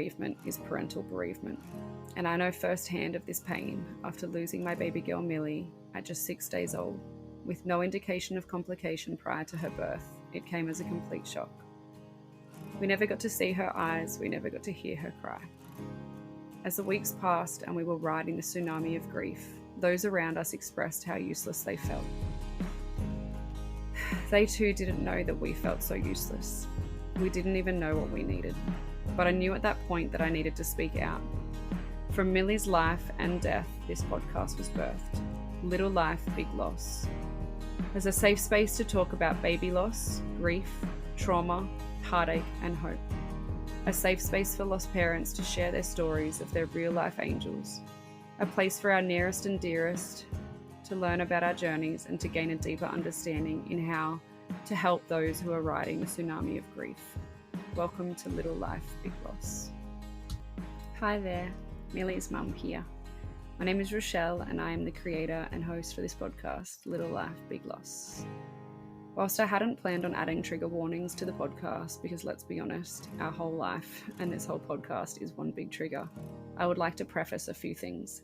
Bereavement is parental bereavement, and I know firsthand of this pain after losing my baby girl Milli at just 6 days old. With no indication of complication prior to her birth, it came as a complete shock. We never got to see her eyes, we never got to hear her cry. As the weeks passed and we were riding the tsunami of grief, those around us expressed how useless they felt. They too didn't know that we felt so useless. We didn't even know what we needed. But I knew at that point that I needed to speak out. From Milli's life and death, this podcast was birthed. Little Life, Big Loss. As a safe space to talk about baby loss, grief, trauma, heartache, and hope. A safe space for lost parents to share their stories of their real-life angels. A place for our nearest and dearest to learn about our journeys and to gain a deeper understanding in how to help those who are riding the tsunami of grief. Welcome to Little Life, Big Loss. Hi there, Milli's mum here. My name is Rochelle and I am the creator and host for this podcast, Little Life, Big Loss. Whilst I hadn't planned on adding trigger warnings to the podcast, because let's be honest, our whole life and this whole podcast is one big trigger, I would like to preface a few things.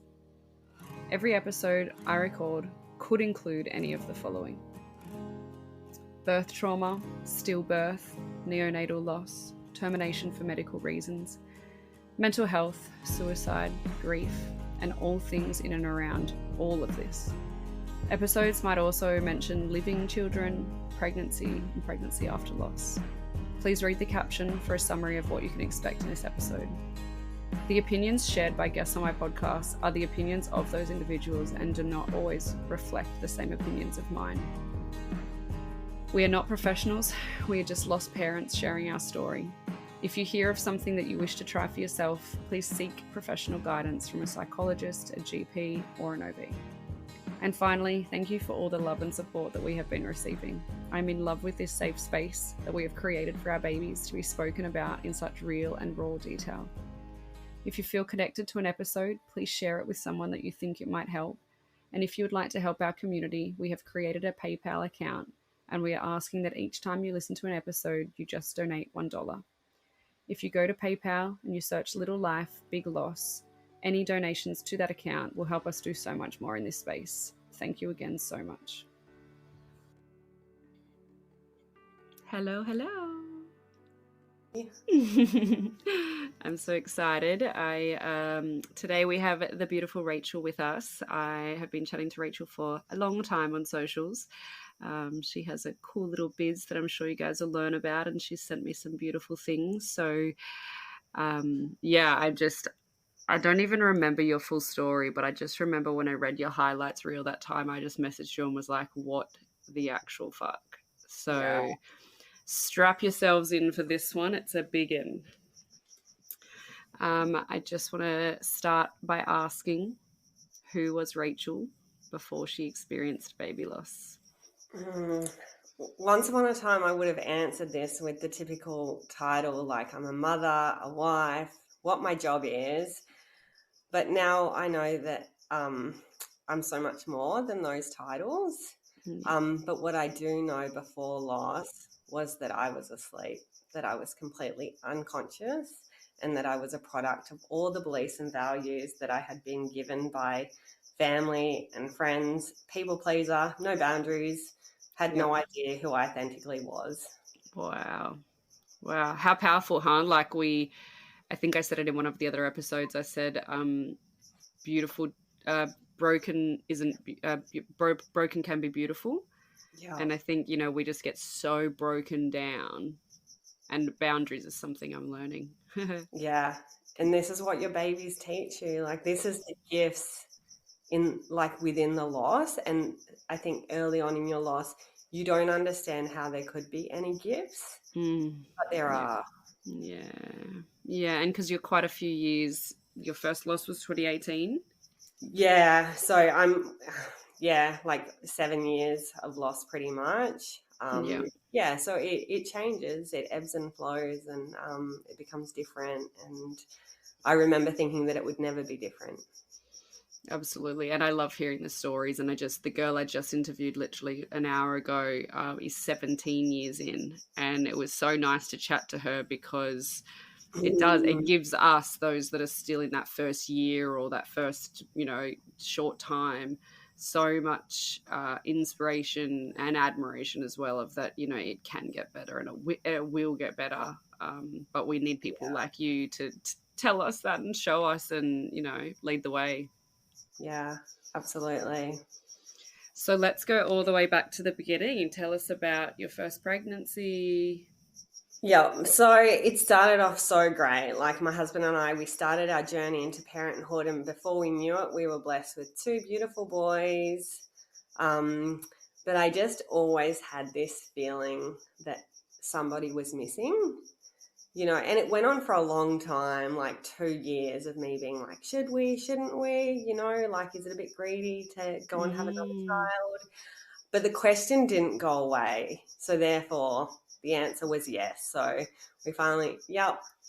Every episode I record could include any of the following: birth trauma, stillbirth, neonatal loss, termination for medical reasons, mental health, suicide, grief, and all things in and around all of this. Episodes might also mention living children, pregnancy, and pregnancy after loss. Please read the caption for a summary of what you can expect in this episode. The opinions shared by guests on my podcast are the opinions of those individuals and do not always reflect the same opinions of mine. We are not professionals, we are just lost parents sharing our story. If you hear of something that you wish to try for yourself, please seek professional guidance from a psychologist, a GP, or an OB. And finally, thank you for all the love and support that we have been receiving. I'm in love with this safe space that we have created for our babies to be spoken about in such real and raw detail. If you feel connected to an episode, please share it with someone that you think it might help. And if you would like to help our community, we have created a PayPal account, and we are asking that each time you listen to an episode, you just donate $1. If you go to PayPal and you search Little Life, Big Loss, any donations to that account will help us do so much more in this space. Thank you again so much. Hello. I'm so excited. Today we have the beautiful Rachel with us. I have been chatting to Rachel for a long time on socials. She has a cool little biz that I'm sure you guys will learn about, and she sent me some beautiful things. So I don't even remember your full story, but I just remember when I read your highlights reel that time, I just messaged you and was like, what the actual fuck? So Strap yourselves in for this one. It's a big one. I just want to start by asking, who was Rachel before she experienced baby loss? Once upon a time, I would have answered this with the typical title, like I'm a mother, a wife, what my job is. But now I know that I'm so much more than those titles. But what I do know before loss was that I was asleep, that I was completely unconscious, and that I was a product of all the beliefs and values that I had been given by family and friends, people pleaser, no boundaries, had no idea who I authentically was. Wow. How powerful, huh? Like I think I said it in one of the other episodes. I said, beautiful, broken broken can be beautiful. Yeah. And I think, we just get so broken down, and boundaries is something I'm learning. Yeah. And this is what your babies teach you. Like, this is the gifts within the loss. And I think early on in your loss, you don't understand how there could be any gifts, but there are. Yeah. And because you're quite a few years, your first loss was 2018. Yeah. So I'm, like 7 years of loss pretty much. So it changes, it ebbs and flows, and it becomes different. And I remember thinking that it would never be different. Absolutely. And I love hearing the stories. And the girl I just interviewed literally an hour ago is 17 years in. And it was so nice to chat to her because It does. It gives us, those that are still in that first year or that first, short time, so much inspiration and admiration as well of that, it can get better and it will get better. But we need people like you to tell us that and show us and, lead the way. Yeah, absolutely. So let's go all the way back to the beginning and tell us about your first pregnancy. Yeah, so it started off so great. Like my husband and I, we started our journey into parenthood, and before we knew it, we were blessed with two beautiful boys. But I just always had this feeling that somebody was missing, and it went on for a long time, like 2 years of me being like, should we, shouldn't we, like, is it a bit greedy to go and have another child? But the question didn't go away. So therefore, the answer was yes. So we finally,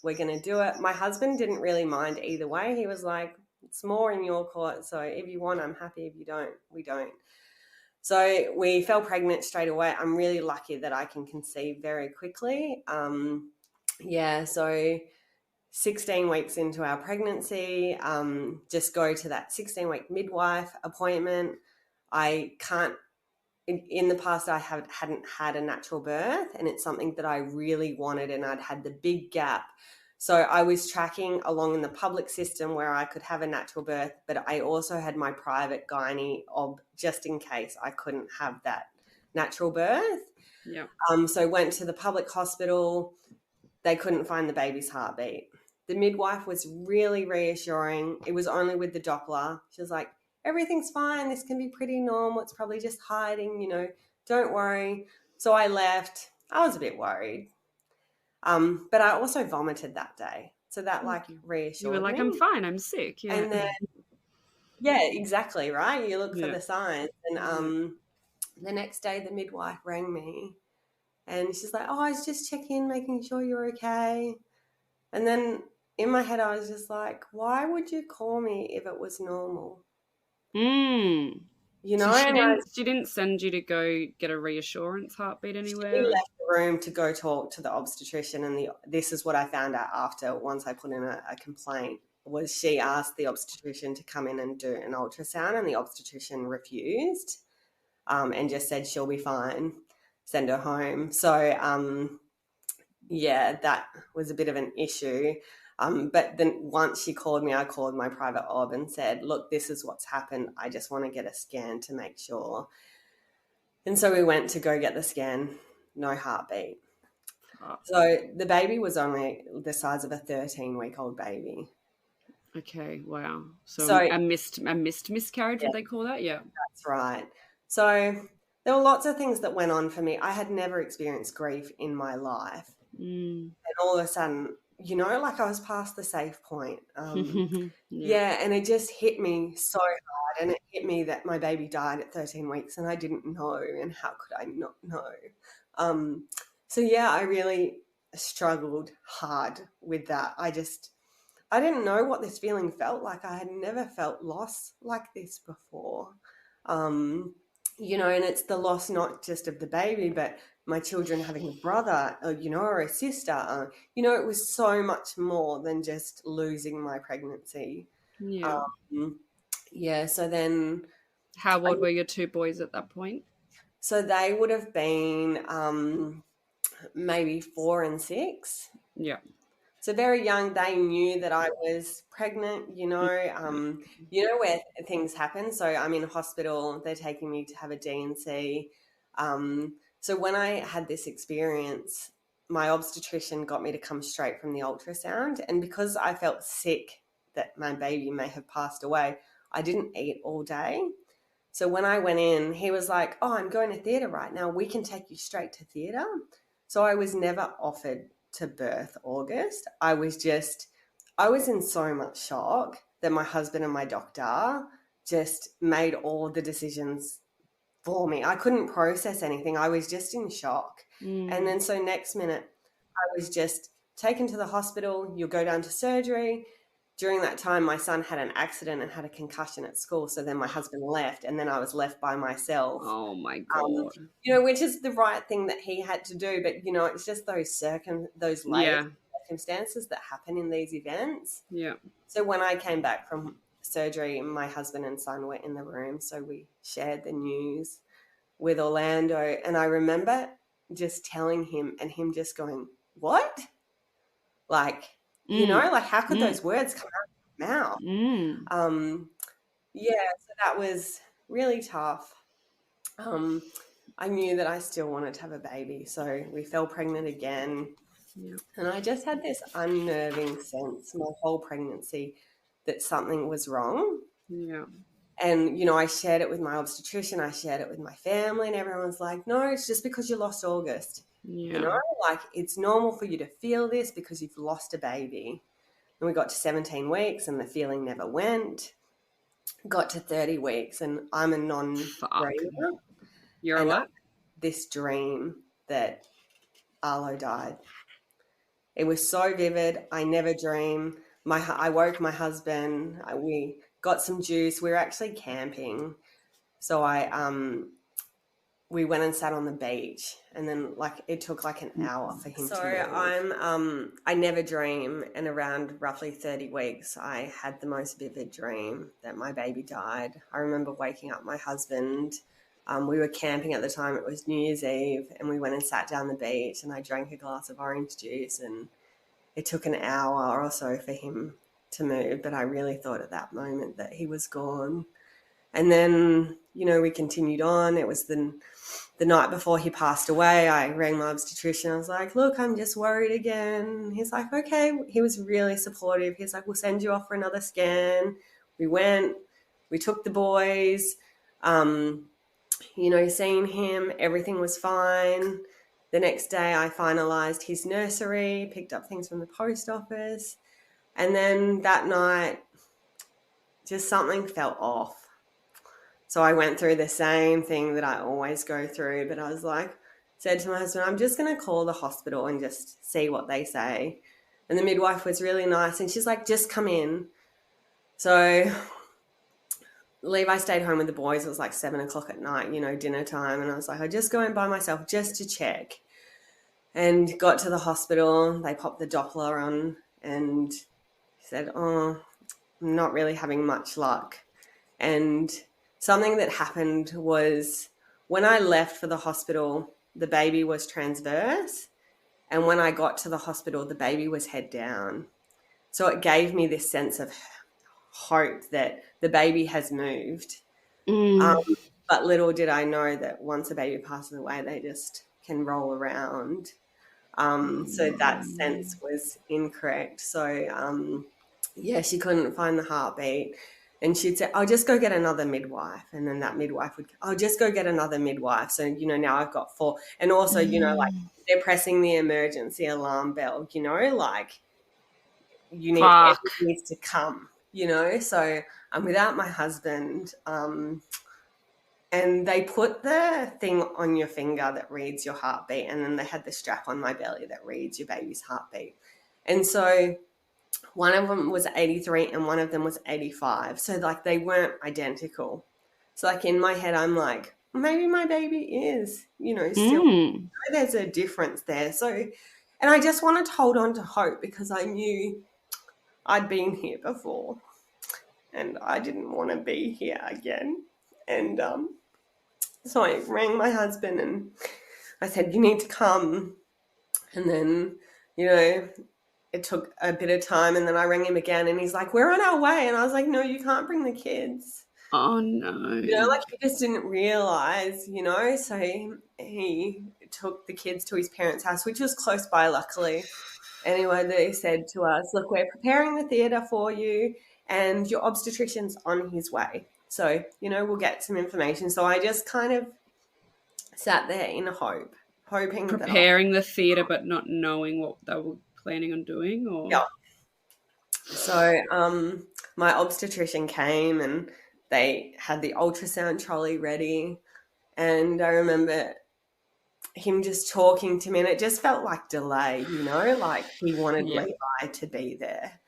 we're going to do it. My husband didn't really mind either way. He was like, it's more in your court. So if you want, I'm happy. If you don't, we don't. So we fell pregnant straight away. I'm really lucky that I can conceive very quickly. So 16 weeks into our pregnancy, just go to that 16-week midwife appointment. I can't, in the past, I hadn't had a natural birth, and it's something that I really wanted, and I'd had the big gap. So I was tracking along in the public system where I could have a natural birth, but I also had my private gynae just in case I couldn't have that natural birth. Yeah. So I went to the public hospital. They couldn't find the baby's heartbeat. The midwife was really reassuring. It was only with the Doppler. She was like, everything's fine. This can be pretty normal. It's probably just hiding, don't worry. So I left. I was a bit worried. But I also vomited that day. So that reassured me. You were like, I'm fine. I'm sick. Yeah. And then, yeah, exactly. Right. You look for the signs. And the next day the midwife rang me and she's like, I was just checking, making sure you're okay. And then in my head, I was just like, why would you call me if it was normal? So she didn't send you to go get a reassurance heartbeat anywhere? She left the room to go talk to the obstetrician, and this is what I found out after, once I put in a complaint, was she asked the obstetrician to come in and do an ultrasound, and the obstetrician refused and just said she'll be fine, send her home. So, that was a bit of an issue. But then once she called me, I called my private ob and said, look, this is what's happened. I just want to get a scan to make sure. And so we went to go get the scan, no heartbeat. Oh. So the baby was only the size of a 13-week-old baby. Okay, wow. So a missed miscarriage, would they call that? Yeah. That's right. So there were lots of things that went on for me. I had never experienced grief in my life. And all of a sudden, like I was past the safe point. And it just hit me so hard, and it hit me that my baby died at 13 weeks and I didn't know, and how could I not know? I really struggled hard with that. I didn't know what this feeling felt like. I had never felt loss like this before. And it's the loss not just of the baby, but my children having a brother, or a sister. It was so much more than just losing my pregnancy. Yeah. So then... How old were your two boys at that point? So they would have been maybe 4 and 6. Yeah. So very young, they knew that I was pregnant, where things happen. So I'm in a hospital, they're taking me to have a D&C. So when I had this experience, my obstetrician got me to come straight from the ultrasound. And because I felt sick that my baby may have passed away, I didn't eat all day. So when I went in, he was like, oh, I'm going to theatre right now. We can take you straight to theatre. So I was never offered to birth August. I was in so much shock that my husband and my doctor just made all the decisions for me. I couldn't process anything. I was just in shock. And then so next minute I was just taken to the hospital. You'll go down to surgery. During that time, my son had an accident and had a concussion at school. So then my husband left, and then I was left by myself. Oh, my God. Which is the right thing that he had to do. But, it's just those layers of circumstances that happen in these events. Yeah. So when I came back from surgery, my husband and son were in the room, so we shared the news with Orlando, and I remember just telling him and him just going, "What?" Like, like how could those words come out of your mouth? Yeah, so that was really tough. I knew that I still wanted to have a baby, so we fell pregnant again. Yeah. And I just had this unnerving sense my whole pregnancy that something was wrong. Yeah. And, I shared it with my obstetrician, I shared it with my family, and everyone's like, no, it's just because you lost August. Yeah. Like it's normal for you to feel this because you've lost a baby. And we got to 17 weeks and the feeling never went. Got to 30 weeks and I'm a non-dreamer. You're And what? this dream that Arlo died. It was so vivid. I never dream. I woke my husband. We got some juice. We were actually camping. So we went and sat on the beach, and then it took an hour for him to move. So I never dream, and around roughly 30 weeks, I had the most vivid dream that my baby died. I remember waking up my husband. We were camping at the time. It was New Year's Eve, and we went and sat down the beach, and I drank a glass of orange juice, and it took an hour or so for him to move, but I really thought at that moment that he was gone. And then, we continued on. It was the night before he passed away. I rang my obstetrician. I was like, look, I'm just worried again. He's like, okay. He was really supportive. He's like, we'll send you off for another scan. We went. We took the boys. Seeing him, everything was fine. The next day I finalised his nursery, picked up things from the post office. And then that night, just something felt off. So I went through the same thing that I always go through, but I was said to my husband, I'm just going to call the hospital and just see what they say. And the midwife was really nice, and she's like, just come in. So Levi stayed home with the boys. It was 7:00 at night, dinner time. And I was like, I just go in by myself just to check. And got to the hospital. They popped the Doppler on and said, oh, I'm not really having much luck. And something that happened was when I left for the hospital, the baby was transverse. And when I got to the hospital, the baby was head down. So it gave me this sense of hope that the baby has moved. But little did I know that once a baby passes away, they just can roll around. So that sense was incorrect. So, she couldn't find the heartbeat. And she'd say, I'll just go get another midwife. And then that midwife would, I'll just go get another midwife. So, now I've got 4. And also, they're pressing the emergency alarm bell, you need, everyone needs to come, So I'm without my husband. And they put the thing on your finger that reads your heartbeat. And then they had the strap on my belly that reads your baby's heartbeat. And so one of them was 83 and one of them was 85. So they weren't identical. So in my head, I'm like, maybe my baby is, still, there's a difference there. So, and I just wanted to hold on to hope because I knew I'd been here before and I didn't want to be here again. And so I rang my husband and I said, you need to come. And then, it took a bit of time, and then I rang him again and he's like, we're on our way. And I was like, no, you can't bring the kids. Oh, no. He just didn't realise, so he took the kids to his parents' house, which was close by, luckily. Anyway, they said to us, look, we're preparing the theatre for you and your obstetrician's on his way. So, we'll get some information. So I just kind of sat there in hope, hoping preparing the theatre but not knowing what they were planning on doing, or yeah. So my obstetrician came and they had the ultrasound trolley ready, and I remember him just talking to me, and it just felt like delay, he wanted Levi to be there.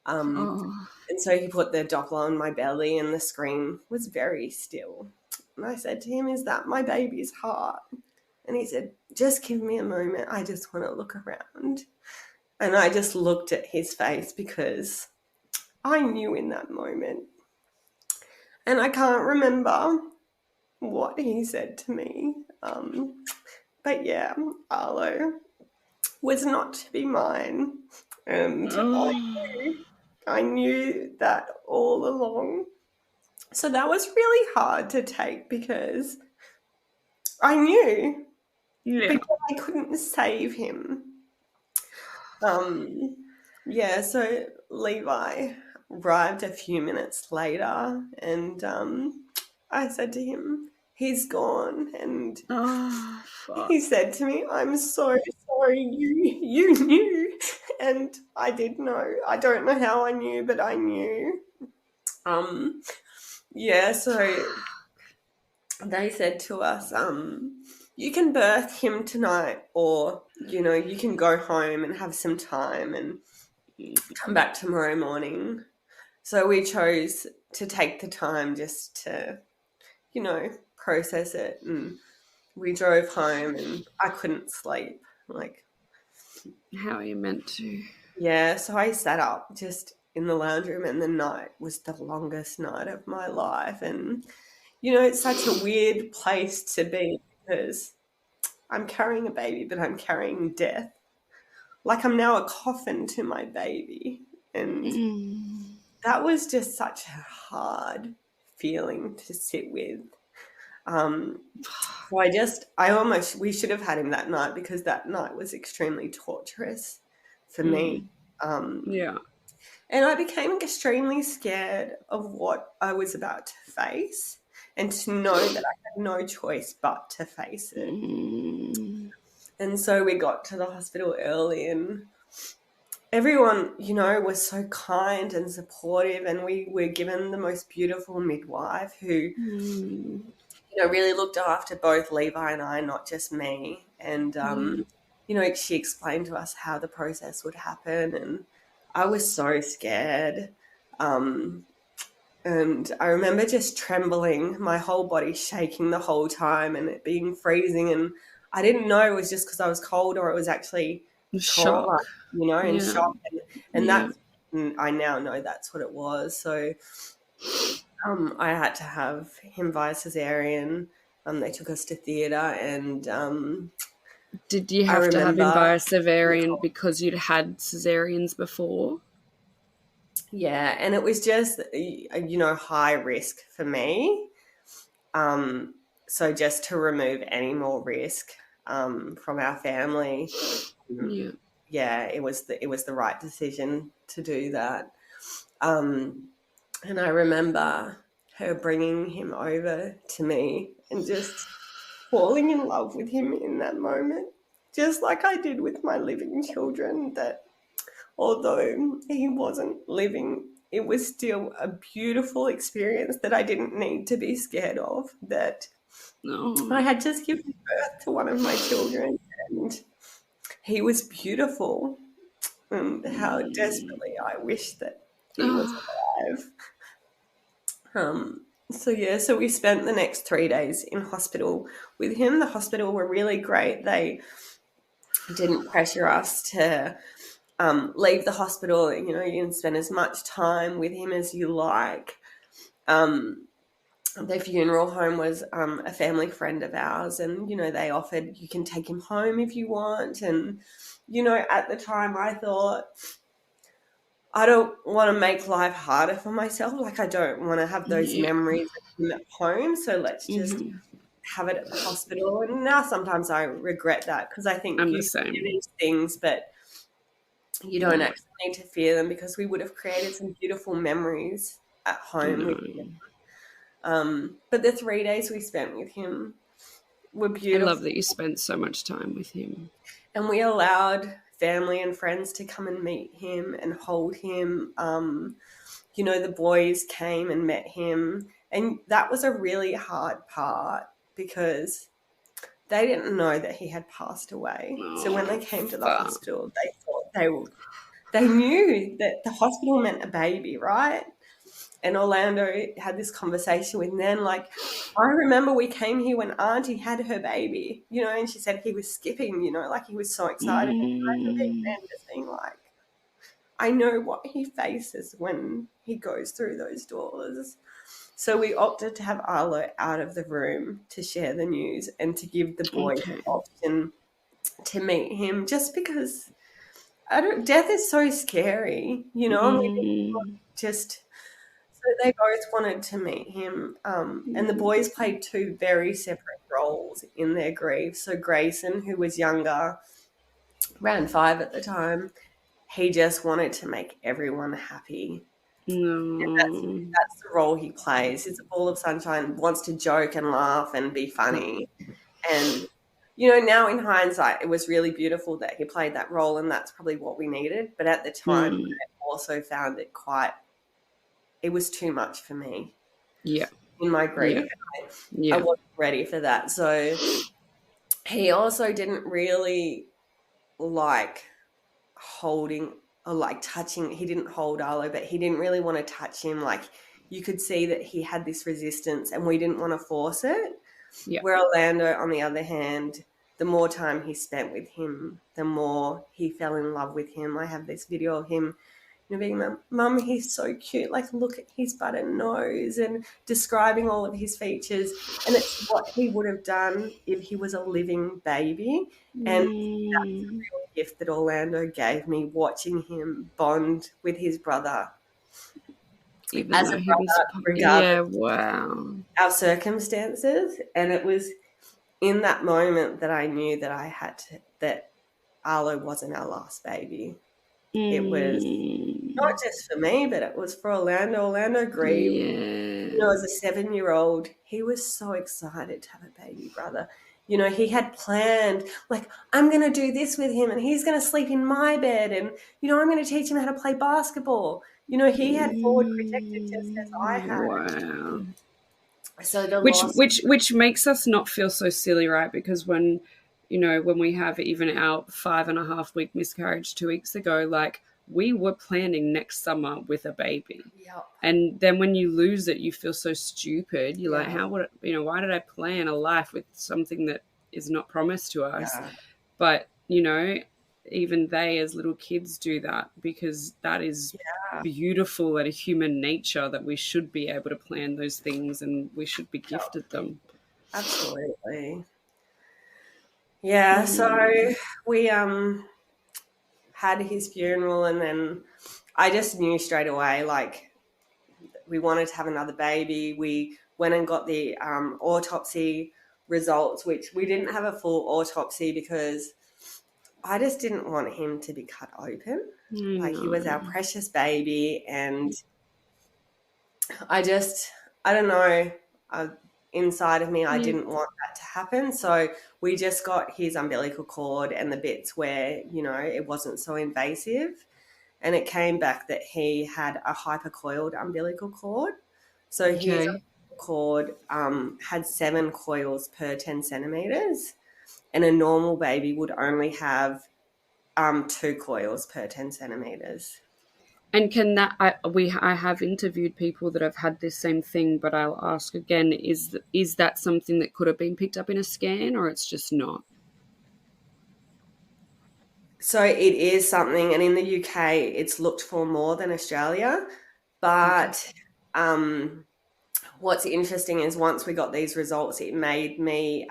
And so he put the Doppler on my belly and the screen was very still. And I said to him, is that my baby's heart? And he said, just give me a moment. I just want to look around. And I just looked at his face because I knew in that moment. And I can't remember what he said to me. But yeah, Arlo was not to be mine. And I knew that all along. So that was really hard to take because I knew, but I couldn't save him. Yeah, so Levi arrived a few minutes later, and I said to him, "He's gone," and he said to me, "I'm so sorry, you knew," and I did know. I don't know how I knew, but I knew. Yeah, so they said to us, you can birth him tonight, or you can go home and have some time and come back tomorrow morning. So we chose to take the time just to, process it, and we drove home and I couldn't sleep. Like, how are you meant to? Yeah, so I sat up just in the lounge room, and the night was the longest night of my life. And, it's such a weird place to be because I'm carrying a baby, but I'm carrying death. Like, I'm now a coffin to my baby. And that was just such a hard feeling to sit with. So we should have had him that night because that night was extremely torturous for me. Yeah. And I became extremely scared of what I was about to face, and to know that I had no choice but to face it. And so we got to the hospital early, and everyone, was so kind and supportive, and we were given the most beautiful midwife who, really looked after both Levi and I, not just me. And, she explained to us how the process would happen, and I was so scared. And I remember just trembling, my whole body shaking the whole time, and it being freezing. And I didn't know it was just because I was cold or it was actually Shock. trauma, and shock. And I now know that's what it was. So I had to have him via cesarean. They took us to theatre, and did you have to have him via cesarean because you'd had cesareans before? Yeah, and it was just, high risk for me. So just to remove any more risk from our family, it was the right decision to do that. And I remember her bringing him over to me and just falling in love with him in that moment, just like I did with my living children, that although he wasn't living, it was still a beautiful experience that I didn't need to be scared of, that I had just given birth to one of my children and he was beautiful, and how desperately I wish that he was alive. So we spent the next 3 days in hospital with him. The hospital were really great. They didn't pressure us to leave the hospital. You can spend as much time with him as you like. The funeral home was a family friend of ours, and, they offered you can take him home if you want. And, at the time I thought, I don't want to make life harder for myself. Like, I don't want to have those memories of him at home. So let's just have it at the hospital. And now sometimes I regret that because I think you fear these things, but you don't actually need to fear them, because we would have created some beautiful memories at home with him. But the 3 days we spent with him were beautiful. I love that you spent so much time with him. And we allowed family and friends to come and meet him and hold him. The boys came and met him. And that was a really hard part because they didn't know that he had passed away. So when they came to the hospital, they thought they knew that the hospital meant a baby, right? And Orlando had this conversation with Nan, like, I remember we came here when Auntie had her baby, you know, and she said he was skipping, you know, like he was so excited. And I remember Nan just being like, I know what he faces when he goes through those doors. So we opted to have Arlo out of the room to share the news and to give the boy the option to meet him, just because death is so scary, you know, and we just so they both wanted to meet him. And the boys played two very separate roles in their grief. So Grayson, who was younger, around 5 at the time, he just wanted to make everyone happy. And that's the role he plays. He's a ball of sunshine, wants to joke and laugh and be funny. And, you know, now in hindsight, it was really beautiful that he played that role, and that's probably what we needed. But at the time, I also found it was too much for me. Yeah. In my grief. I wasn't ready for that. So he also didn't really like holding or like touching. He didn't hold Arlo, but he didn't really want to touch him. Like, you could see that he had this resistance and we didn't want to force it. Yeah. Where Orlando, on the other hand, the more time he spent with him, the more he fell in love with him. I have this video of him, you know, being, Mum, he's so cute. Like, look at his button nose, and describing all of his features. And it's what he would have done if he was a living baby. And that's the real gift that Orlando gave me, watching him bond with his brother. Even as a brother, regardless wow. our circumstances. And it was in that moment that I knew that that Arlo wasn't our last baby. It was not just for me, but it was for Orlando. Orlando grieved. You know, as a 7-year-old, he was so excited to have a baby brother. You know, he had planned, like, I'm going to do this with him and he's going to sleep in my bed and, you know, I'm going to teach him how to play basketball. You know, he had forward projected just as I had. Wow. So the which makes us not feel so silly, right? Because when, you know, when we have even our 5.5-week miscarriage 2 weeks ago, like, we were planning next summer with a baby. Yep. And then when you lose it, you feel so stupid. You're like, why did I plan a life with something that is not promised to us? Yeah. But, you know, even they as little kids do that, because that is beautiful at a human nature, that we should be able to plan those things and we should be gifted them. Absolutely. Yeah, so we had his funeral, and then I just knew straight away, like, we wanted to have another baby. We went and got the autopsy results, which we didn't have a full autopsy because I just didn't want him to be cut open. Like, he was our precious baby, and I don't know, inside of me, I didn't want that to happen. So we just got his umbilical cord and the bits where, you know, it wasn't so invasive. And it came back that he had a hypercoiled umbilical cord. So his umbilical cord had 7 coils per 10 centimeters, and a normal baby would only have 2 coils per 10 centimeters. And can that I have interviewed people that have had this same thing, but I'll ask again: is that something that could have been picked up in a scan, or it's just not? So it is something, and in the UK, it's looked for more than Australia. But what's interesting is once we got these results, it made me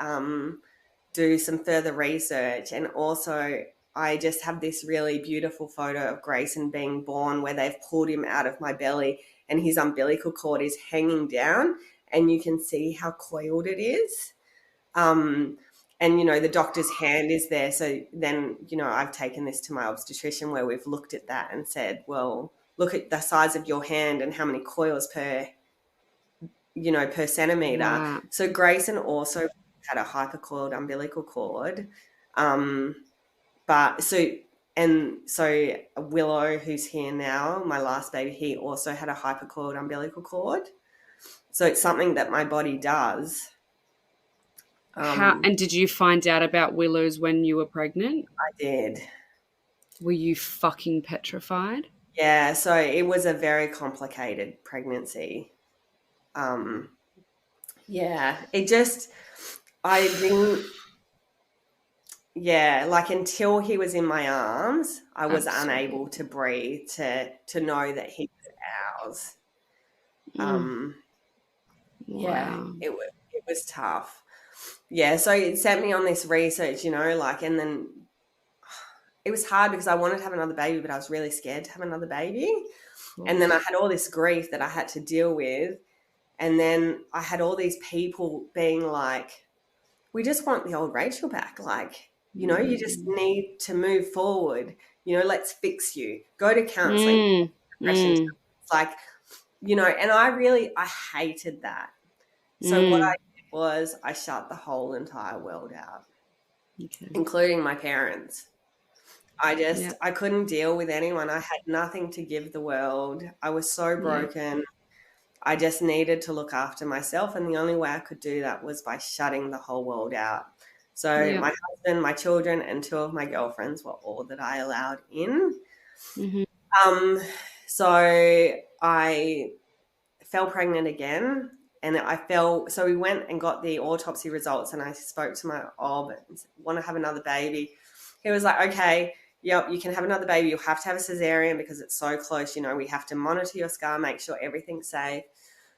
do some further research, and also I just have this really beautiful photo of Grayson being born where they've pulled him out of my belly and his umbilical cord is hanging down, and you can see how coiled it is. And, you know, the doctor's hand is there. So then, you know, I've taken this to my obstetrician where we've looked at that and said, well, look at the size of your hand and how many coils per centimeter. Wow. So Grayson also had a hypercoiled umbilical cord. So Willow, who's here now, my last baby, he also had a hypercoiled umbilical cord. So it's something that my body does. And did you find out about Willow's when you were pregnant? I did. Were you fucking petrified? Yeah, so it was a very complicated pregnancy. Yeah, it just, I didn't, yeah, like until he was in my arms, I was Absolutely. unable to breathe, to know that he was ours. Mm. Yeah, Wow. it was tough. Yeah, so it sent me on this research, like, and then it was hard because I wanted to have another baby, but I was really scared to have another baby. Of And then I course. had all this grief that I had to deal with. And then I had all these people being like, we just want the old Rachel back. Like, you just Mm. need to move forward. Let's fix you. Go to counseling, Mm. depression. Mm. It's like, and I hated that. So what I Mm. did was I shut the whole entire world out, Okay. including my parents. Yeah. I couldn't deal with anyone. I had nothing to give the world. I was so Yeah. broken. I just needed to look after myself. And the only way I could do that was by shutting the whole world out. So Yeah. my husband, my children, and two of my girlfriends were all that I allowed in. Mm-hmm. Um, so I fell pregnant again. And so we went and got the autopsy results, and I spoke to my ob and said, want to have another baby. He was like, okay, yep, you can have another baby. You'll have to have a cesarean because it's so close. We have to monitor your scar, make sure everything's safe.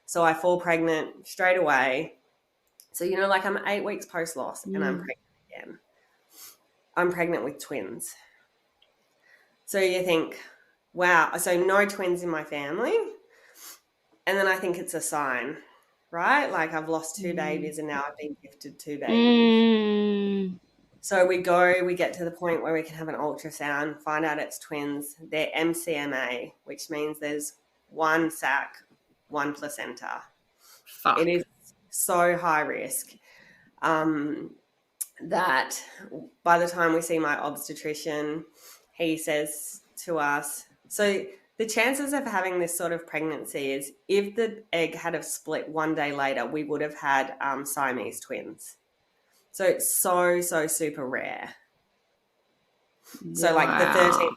So I fall pregnant straight away. So, like I'm 8 weeks post loss and I'm Mm. pregnant again. I'm pregnant with twins. So you think, wow, so no twins in my family. And then I think it's a sign, right? Like I've lost two Mm. babies and now I've been gifted two babies. Mm. So we get to the point where we can have an ultrasound, find out it's twins. They're MCMA, which means there's one sac, one placenta. It Fuck. is so high risk that by the time we see my obstetrician, he says to us, so the chances of having this sort of pregnancy is if the egg had have split one day later, we would have had Siamese twins. So it's so, so super rare. So like the 13th, Wow.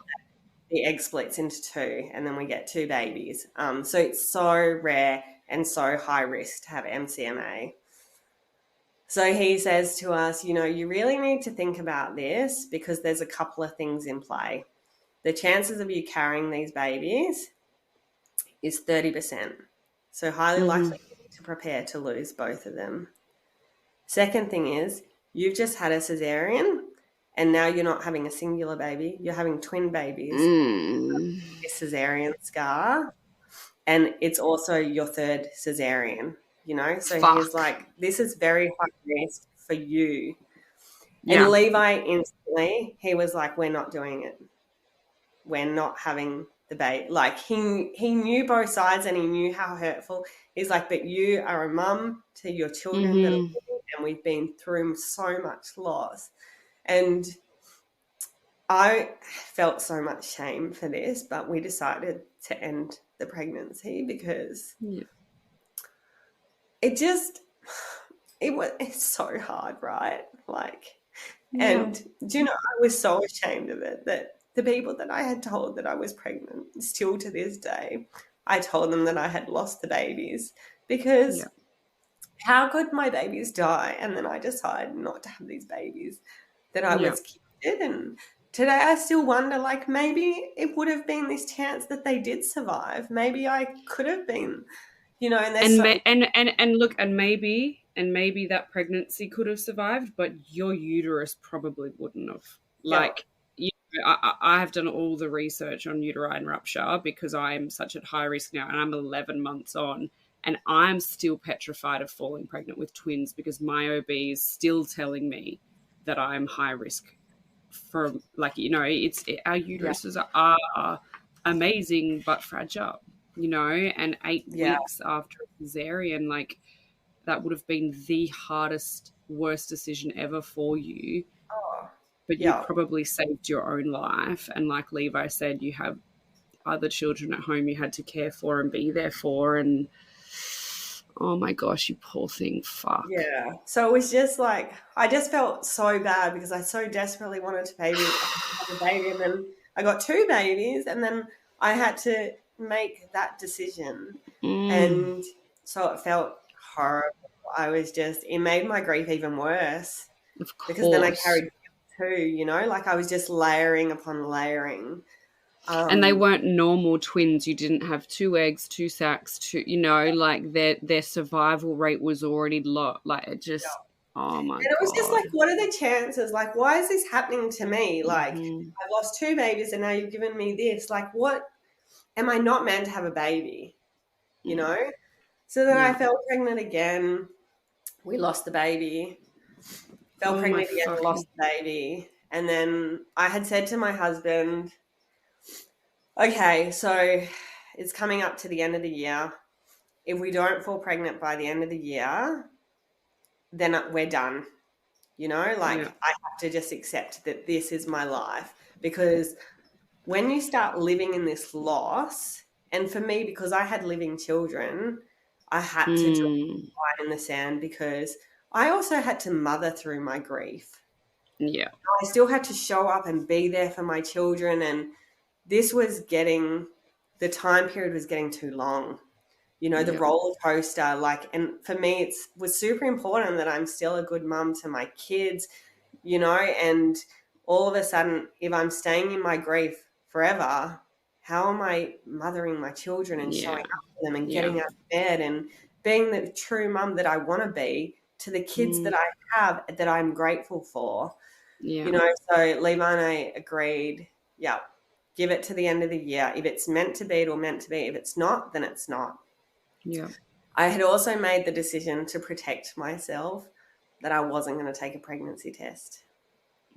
the egg splits into two and then we get two babies. So it's so rare and so high risk to have MCMA. So he says to us, you really need to think about this because there's a couple of things in play. The chances of you carrying these babies is 30%. So highly Mm-hmm. likely to prepare to lose both of them. Second thing is you've just had a cesarean and now you're not having a singular baby. You're having twin babies. Mm. A cesarean scar. And it's also your third cesarean, So he's Fuck. like, this is very high risk for you. And Yeah. Levi instantly, he was like, we're not doing it. We're not having the baby. Like he knew both sides and he knew how hurtful. He's like, but you are a mum to your children that are Mm-hmm. living and we've been through so much loss. And I felt so much shame for this, but we decided to end the pregnancy because Yeah. it's so hard, right? Like, Yeah. and I was so ashamed of it that the people that I had told that I was pregnant, still to this day, I told them that I had lost the babies because Yeah. how could my babies die and then I decide not to have these babies that I Yeah. was gifted? And today I still wonder, like, maybe it would have been this chance that they did survive. Maybe I could have been, and there's And so and look, and maybe that pregnancy could have survived, but your uterus probably wouldn't have. yeah, Like, I have done all the research on uterine rupture because I'm such at high risk now, and I'm 11 months on, and I'm still petrified of falling pregnant with twins because my OB is still telling me that I'm high risk from, like, our yeah, uteruses are amazing but fragile, and eight yeah. weeks after a cesarean, like, that would have been the hardest, worst decision ever for you, Oh, but you yeah. probably saved your own life. And like Levi said, you have other children at home you had to care for and be there for. And oh my gosh, you poor thing. Fuck. Yeah. So it was just like I just felt so bad because I so desperately wanted to have a baby, and then I got two babies, and then I had to make that decision. Mm, And so it felt horrible. It made my grief even worse of because then I course. carried guilt too, you know, like I was just layering upon layering. And they weren't normal twins. You didn't have two eggs, two sacs, two, like their survival rate was already low. Like it just, oh my And it was just God. like, what are the chances? Like, why is this happening to me? Like, Mhm. I've lost two babies and now you've given me this. Like, what? Am I not meant to have a baby? You know? So then I Yeah. fell pregnant again. We lost the baby. Fell Oh my pregnant again, fucking. lost the baby. And then I had said to my husband, okay, so it's coming up to the end of the year. If we don't fall pregnant by the end of the year, then we're done. You know, like Yeah. I have to just accept that this is my life, because when you start living in this loss, and for me, because I had living children, I had to draw Mm, a line in the sand because I also had to mother through my grief. yeah. I still had to show up and be there for my children, and the time period was getting too long. You know, the Yeah. roller coaster, like, and for me, was super important that I'm still a good mum to my kids, you know, and all of a sudden, if I'm staying in my grief forever, how am I mothering my children and showing Yeah. up for them and Yeah. getting out of bed and being the true mum that I want to be to the kids Mm, that I have that I'm grateful for? yeah. You know, so Levi and I agreed, yeah, give it to the end of the year. If it's meant to be, it'll meant to be. If it's not, then it's not. Yeah. I had also made the decision to protect myself that I wasn't going to take a pregnancy test.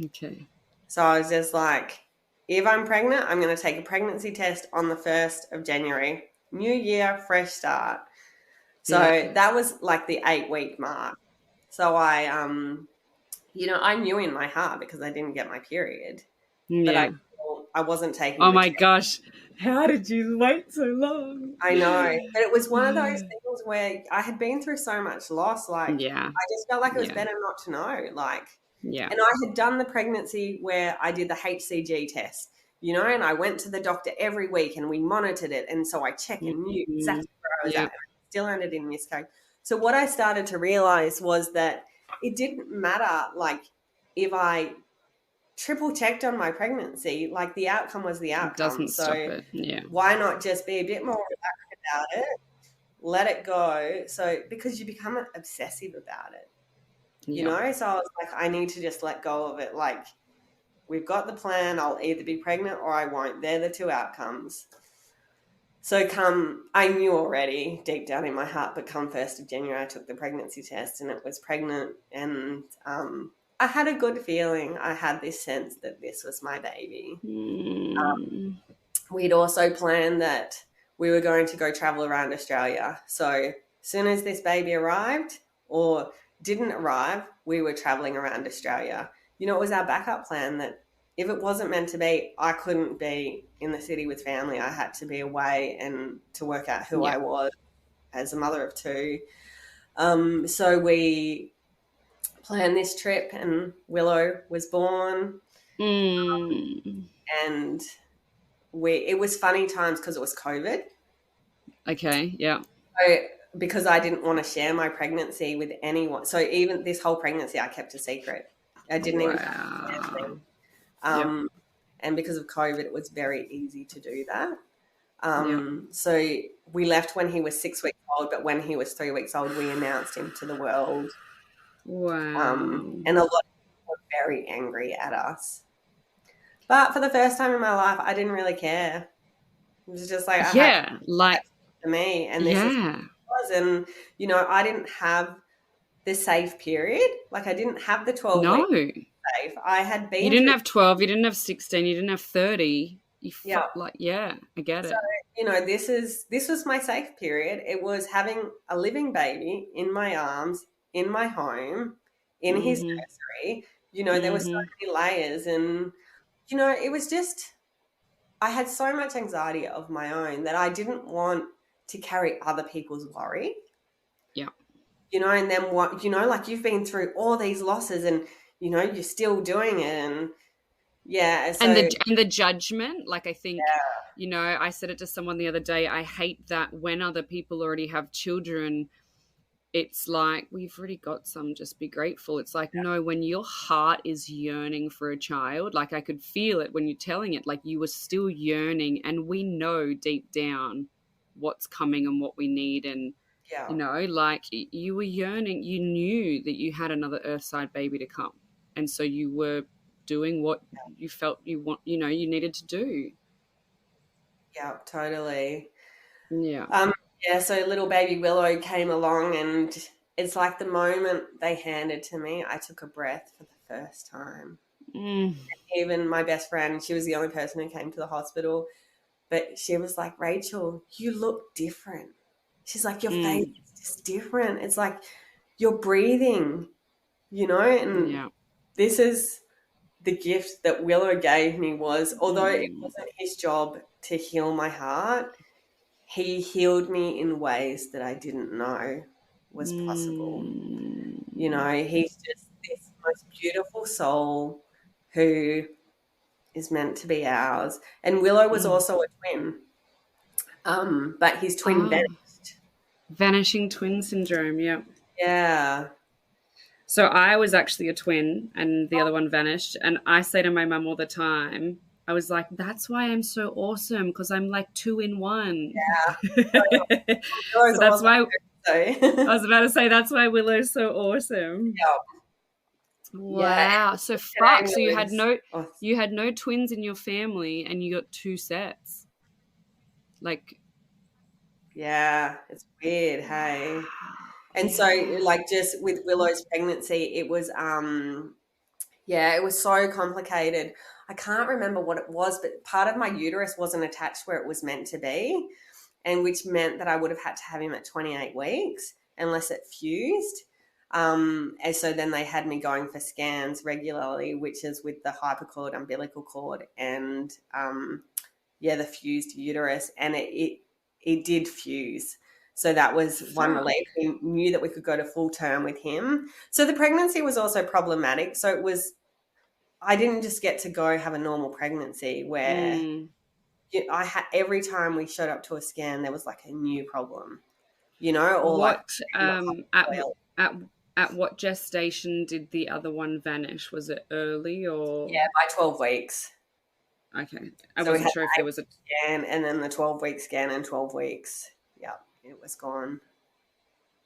Okay. So I was just like, if I'm pregnant, I'm going to take a pregnancy test on the 1st of January. New year, fresh start. So Yeah. that was like the 8-week mark. So I knew in my heart, because I didn't get my period, but Yeah. I wasn't taking Oh the my test. gosh. How did you wait so long? I know, but it was one of those things where I had been through so much loss. Like, Yeah. I just felt like it was Yeah. better not to know. Like, Yeah. and I had done the pregnancy where I did the HCG test, and I went to the doctor every week and we monitored it. And so I checked and knew Mm, exactly where I was at. yeah. And I still ended in miscarriage. So what I started to realize was that it didn't matter, like, if I triple checked on my pregnancy, like, the outcome was the It outcome. doesn't stop So it. Yeah. why not just be a bit more relaxed about it, let it go? So, because you become obsessive about it, Yeah. So I was like, I need to just let go of it. Like, we've got the plan. I'll either be pregnant or I won't. They're the two outcomes. So I knew already deep down in my heart, but come 1st of January, I took the pregnancy test and it was pregnant. And I had a good feeling. I had this sense that this was my baby. Mm, We'd also planned that we were going to go travel around Australia. So as soon as this baby arrived or didn't arrive, we were traveling around Australia. It was our backup plan that if it wasn't meant to be, I couldn't be in the city with family. I had to be away and to work out who yeah. I was as a mother of two. So we planned this trip and Willow was born, Mm, and it was funny times because it was COVID. okay. Yeah. So, because I didn't want to share my pregnancy with anyone. So even this whole pregnancy, I kept a secret. I didn't even tell my family. Wow. Yeah. And because of COVID, it was very easy to do that. Yeah. So we left when he was 6 weeks old, but when he was 3 weeks old, we announced him to the world. Wow. And a lot of people were very angry at us. But for the first time in my life, I didn't really care. It was just like, I had Yeah. Like, to me, and this is yeah. what it was. And, I didn't have the safe period. Like, I didn't have the 12 No. weeks safe. I had You been didn't through, have 12. You didn't have 16. You didn't have 30. yeah. Yeah, I get So, it. this was my safe period. It was having a living baby in my arms, in my home, in his Mm-hmm. nursery. There were so Mm-hmm. many layers, and, it was just, I had so much anxiety of my own that I didn't want to carry other people's worry. Yeah. And then what, like, you've been through all these losses and, you're still doing it. And Yeah. So And the judgment, like, I think, yeah, I said it to someone the other day, I hate that when other people already have children, it's like, we've already got some, just be grateful. It's like, no, when your heart is yearning for a child, like, I could feel it when you're telling it, like, you were still yearning, and we know deep down what's coming and what we need. And yeah, like, you were yearning, you knew that you had another earthside baby to come, and so you were doing what you felt you needed to do. yeah, totally. Yeah. Um, yeah, so little baby Willow came along, and it's like the moment they handed to me, I took a breath for the first time. Mm, Even my best friend, she was the only person who came to the hospital, but she was like, Rachel, you look different. She's like, your face mm, is just different. It's like you're breathing, and yeah. this is the gift that Willow gave me was, although it Mm, wasn't his job to heal my heart, he healed me in ways that I didn't know was possible. mm, He's just this most beautiful soul who is meant to be ours. And Willow was mm. also a twin, but his twin Ah, vanished. vanishing twin syndrome. Yeah. Yeah. So I was actually a twin, and the other one vanished. And I say to my mum all the time, I was like, that's why I'm so awesome, because I'm like two in one. So Willow's that's also why I so was about to say, that's why Willow's so awesome. yeah. Wow. So Today fuck. So was you had no twins in your family, and you got two sets. Like, yeah, it's weird, hey. And so yeah. like just with Willow's pregnancy, it was yeah, it was so complicated. I can't remember what it was, but part of my uterus wasn't attached where it was meant to be, and which meant that I would have had to have him at 28 weeks unless it fused. And so then they had me going for scans regularly, which is with the hypercoil umbilical cord and yeah, the fused uterus, and it did fuse. So that was one Fuck. relief. We knew that we could go to full term with him. So the pregnancy was also problematic. So it was I didn't just get to go have a normal pregnancy where Mm. I had every time we showed up to a scan there was like a new problem, or like What in the hypercoil. at at what gestation did the other one vanish? Was it early or Yeah, by 12 weeks. okay? I So we wasn't had sure if there the was a 8 scan and then the 12-week scan and 12 weeks. Yeah, it was gone.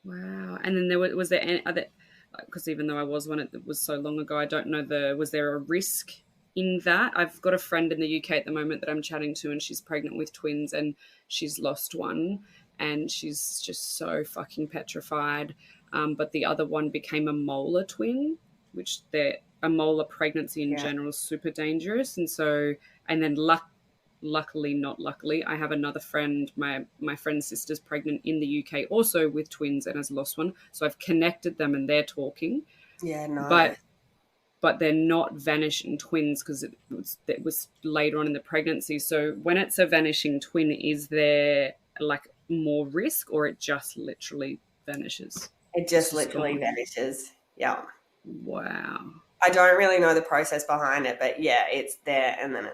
wow. And then was there any other, because even though I was one, it was so long ago. I don't know was there a risk in that? I've got a friend in the UK at the moment that I'm chatting to, and she's pregnant with twins, and she's lost one, and she's just so fucking petrified. But the other one became a molar twin, which a molar pregnancy in Yeah. general is super dangerous, and so and then luckily, not luckily, I have another friend, my friend's sister's pregnant in the UK, also with twins, and has lost one, so I've connected them and they're talking, Yeah, nice. but they're not vanishing twins, because it was later on in the pregnancy. So when it's a vanishing twin, is there like more risk, or it just literally vanishes? It It's just just literally gone. vanishes. Yeah. Wow. I don't really know the process behind it, but yeah, it's there and then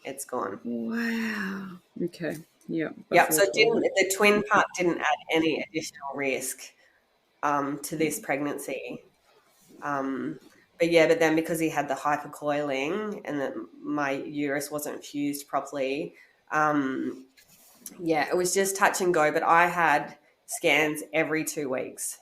it's gone. Wow. Okay. Yeah. Yeah, Before so 12 weeks. the twin part didn't add any additional risk to this pregnancy. Um, but then because he had the hypercoiling and that my uterus wasn't fused properly, um, yeah, it was just touch and go. But I had scans every 2 weeks.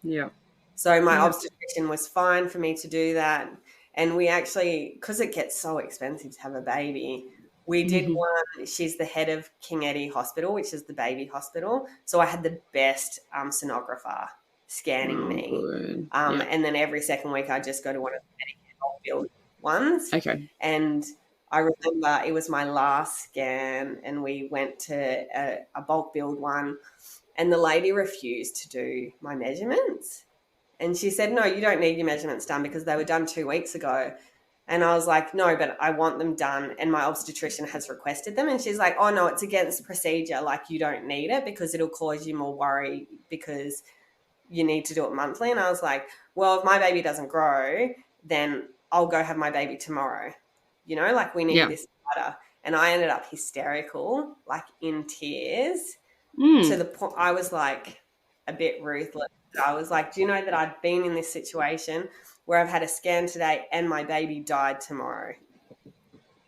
Yeah. So my Yeah. obstetrician was fine for me to do that. And we actually, because it gets so expensive to have a baby, we did Mhm. one. She's the head of King Eddie Hospital, which is the baby hospital. So I had the best sonographer scanning Oh, me. good. Yeah. And then every second week, I just go to one of the Medicare build ones. Okay. And I remember it was my last scan, and we went to a bulk build one, and the lady refused to do my measurements. And she said, no, you don't need your measurements done because they were done 2 weeks ago. And I was like, no, but I want them done. And my obstetrician has requested them. And she's like, oh, no, it's against procedure. Like, you don't need it because it'll cause you more worry because you need to do it monthly. And I was like, well, if my baby doesn't grow, then I'll go have my baby tomorrow. you know, like we need this bladder. And I ended up hysterical, like in tears, to the point I was like a bit ruthless. I was like, do you know that I'd been in this situation where I've had a scan today and my baby died tomorrow?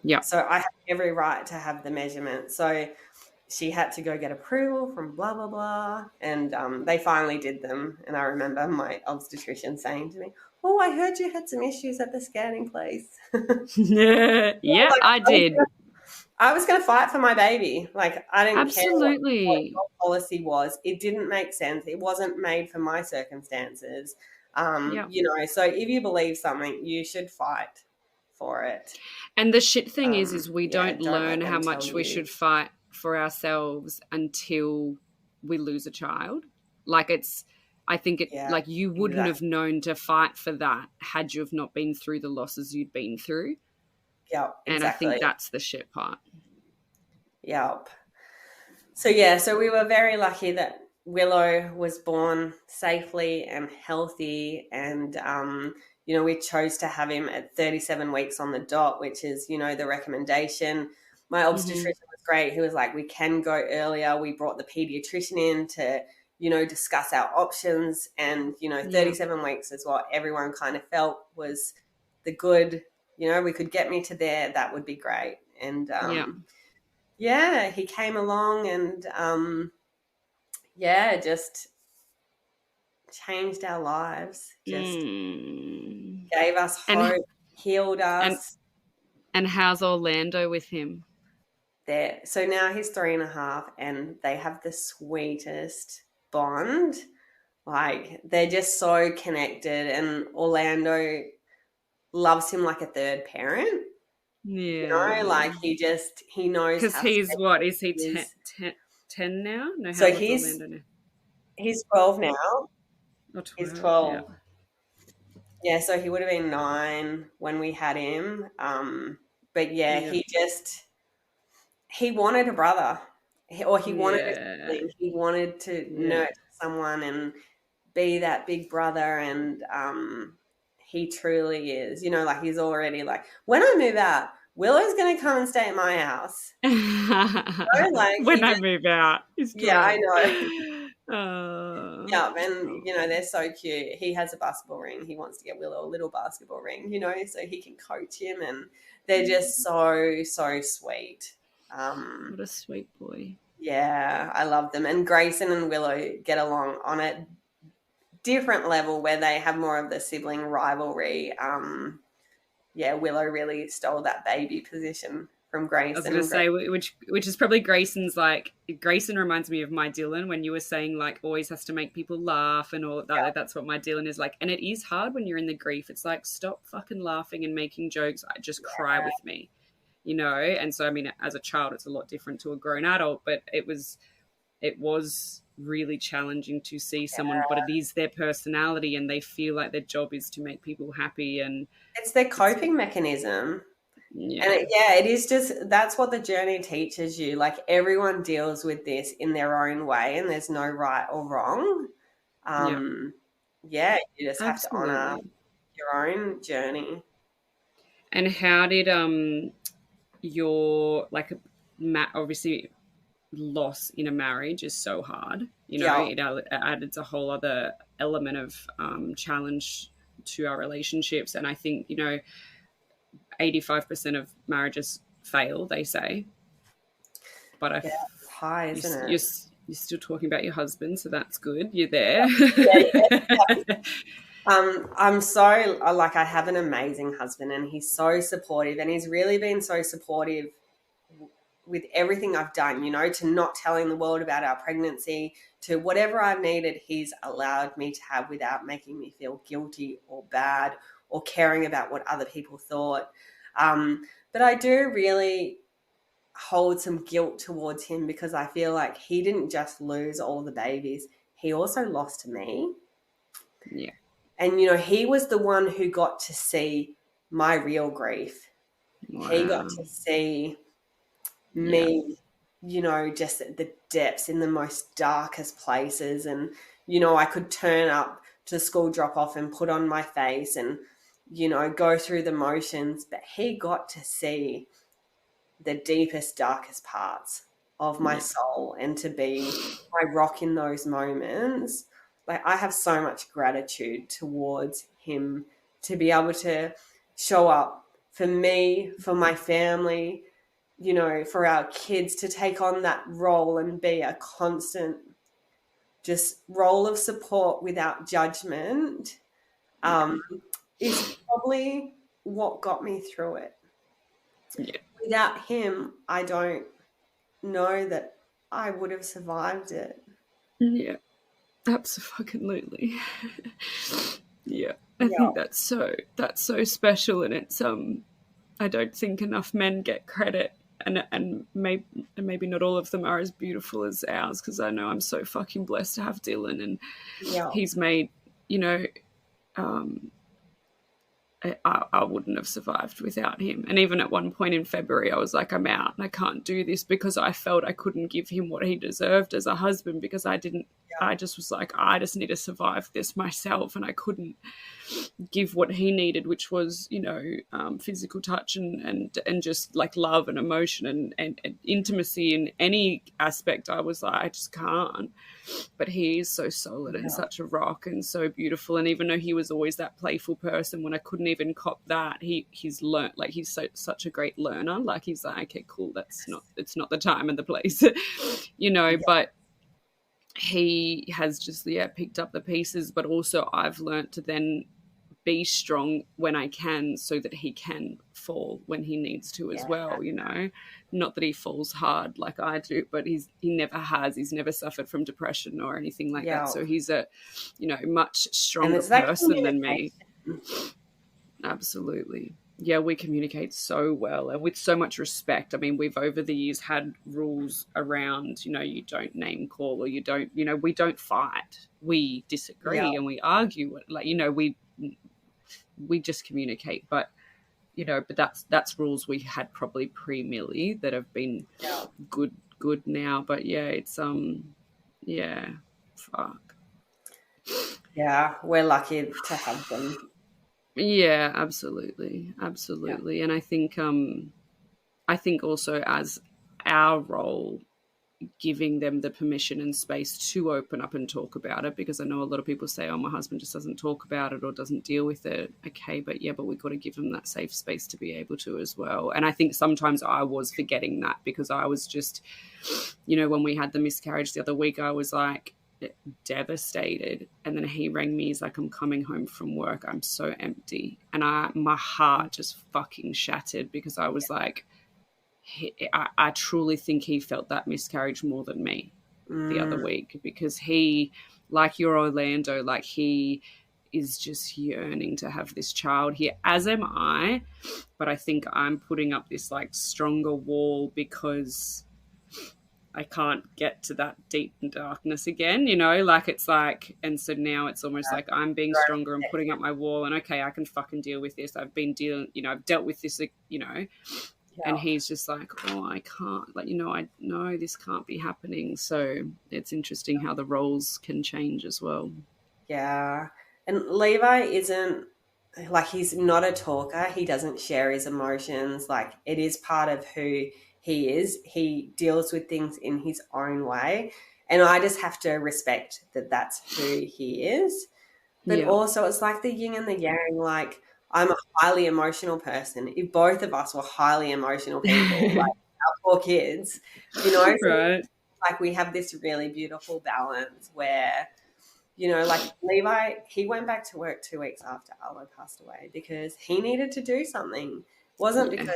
Yeah. So I have every right to have the measurement. So she had to go get approval from blah, blah, blah. And they finally did them. And I remember my obstetrician saying to me, oh, I heard you had some issues at the scanning place. Yeah, I did. I was going to fight for my baby. Like, I didn't care what your policy was. It didn't make sense. It wasn't made for my circumstances. You know, so if you believe something, you should fight for it. And the shit thing is we don't learn how much we should fight for ourselves until we lose a child. Like I think like you wouldn't have known to fight for that had you have not been through the losses you'd been through. Yeah, exactly. And I think that's the shit part. Yep. So we were very lucky that Willow was born safely and healthy, and you know, we chose to have him at 37 weeks on the dot, which is, you know, the recommendation. My obstetrician was great. He was like, we can go earlier. We brought the pediatrician in to, you know, discuss our options, and, you know, 37 weeks is what everyone kind of felt was the good, you know, we could get me to there. That would be great. And yeah, he came along and just changed our lives, just gave us hope, healed us. And how's Orlando with him? There. So now he's 3.5 and they have the sweetest bond. Like, they're just so connected, and Orlando loves him like a third parent. Yeah. You know, like he knows. Because he's what? Is he 10 now? No, so he's 12 now. Oh, 12. He's 12. Yeah, so he would have been 9 when we had him. But he wanted a brother, he wanted a sibling. He wanted to nurture someone and be that big brother, and he truly is. You know, like he's already like, when I move out, Willow's going to come and stay at my house. You know, like when I move out. Yeah, I know. Yeah, and, you know, they're so cute. He has a basketball ring. He wants to get Willow a little basketball ring, you know, so he can coach him, and they're just so, so sweet. What a sweet boy. Yeah, I love them. And Grayson and Willow get along on a different level where they have more of the sibling rivalry. Willow really stole that baby position from Grayson. I was going to say, which is probably Grayson's, like, Grayson reminds me of my Dylan when you were saying, like, always has to make people laugh and all that. Yeah. That's what my Dylan is like. And it is hard when you're in the grief. It's like, stop fucking laughing and making jokes. Just cry with me, you know? And so, I mean, as a child, it's a lot different to a grown adult, but it was really challenging to see someone, but it is their personality and they feel like their job is to make people happy, and it's their coping mechanism. Yeah. And it is just, that's what the journey teaches you. Like, everyone deals with this in their own way, and there's no right or wrong. You just have to honor your own journey. And how did your, like, obviously loss in a marriage is so hard, you know, it adds a whole other element of challenge to our relationships. And I think, you know, 85% of marriages fail, they say, but it's high, isn't it? You're still talking about your husband, so that's good. You're there. I'm so, like, I have an amazing husband, and he's so supportive, and he's really been so supportive with everything I've done, you know, to not telling the world about our pregnancy, to whatever I've needed, he's allowed me to have without making me feel guilty or bad or caring about what other people thought. But I do really hold some guilt towards him, because I feel like he didn't just lose all the babies. He also lost me. Yeah. And, you know, he was the one who got to see my real grief. Wow. He got to see me, you know, just at the depths, in the most darkest places. And, you know, I could turn up to school drop off and put on my face and, go through the motions, but he got to see the deepest, darkest parts of my soul and to be my rock in those moments. Like, I have so much gratitude towards him to be able to show up for me, for my family, for our kids, to take on that role and be a constant just role of support without judgment, is probably what got me through it. Yeah. Without him, I don't know that I would have survived it. Yeah, absolutely. Yeah, I think that's so special, and it's I don't think enough men get credit, and maybe not all of them are as beautiful as ours, because I know I'm so fucking blessed to have Dylan, and he's made, I wouldn't have survived without him. And even at one point in February, I was like, I'm out and I can't do this, because I felt I couldn't give him what he deserved as a husband, because I just was like, I just need to survive this myself. And I couldn't give what he needed, which was, physical touch and just like love and emotion and intimacy in any aspect. I was like, I just can't. But he is so solid and such a rock and so beautiful. And even though he was always that playful person, when I couldn't even cop that, he's learned, like, he's such a great learner. Like, he's like, okay, cool, it's not the time and the place, but he has just, picked up the pieces. But also I've learned to then be strong when I can, so that he can fall when he needs to as well, not that he falls hard like I do, but he's never suffered from depression or anything like that. So he's a, much stronger person than me. Absolutely. Yeah, we communicate so well and with so much respect. I mean, we've over the years had rules around, you don't name call, or you don't, we don't fight. We disagree and we argue. Like, we just communicate, but that's rules we had probably pre-Milli that have been good now. But it's fuck. Yeah, we're lucky to have them. Yeah, absolutely. Yeah. And I think also as our role, giving them the permission and space to open up and talk about it, because I know a lot of people say, oh, my husband just doesn't talk about it or doesn't deal with it. Okay, but we've got to give them that safe space to be able to as well. And I think sometimes I was forgetting that, because I was just, when we had the miscarriage the other week, I was like devastated. And then he rang me, he's like, I'm coming home from work, I'm so empty. And my heart just fucking shattered, because I was like, I truly think he felt that miscarriage more than me the other week, because he, like your Orlando, like, he is just yearning to have this child here, as am I. But I think I'm putting up this like stronger wall, because I can't get to that deep darkness again, like, it's like, and so now it's almost like I'm being stronger and putting up my wall, and okay, I can fucking deal with this. I've been I've dealt with this, and he's just like, oh, I can't, like, I know this can't be happening. So it's interesting how the roles can change as well. Yeah. And Levi isn't, like, he's not a talker. He doesn't share his emotions. Like, it is part of who he is. He deals with things in his own way. And I just have to respect that that's who he is. But also it's like the yin and the yang. Like, I'm a highly emotional person. If both of us were highly emotional people, like our poor kids, right. Like, we have this really beautiful balance where, like Levi, he went back to work 2 weeks after Arlo passed away, because he needed to do something. It wasn't because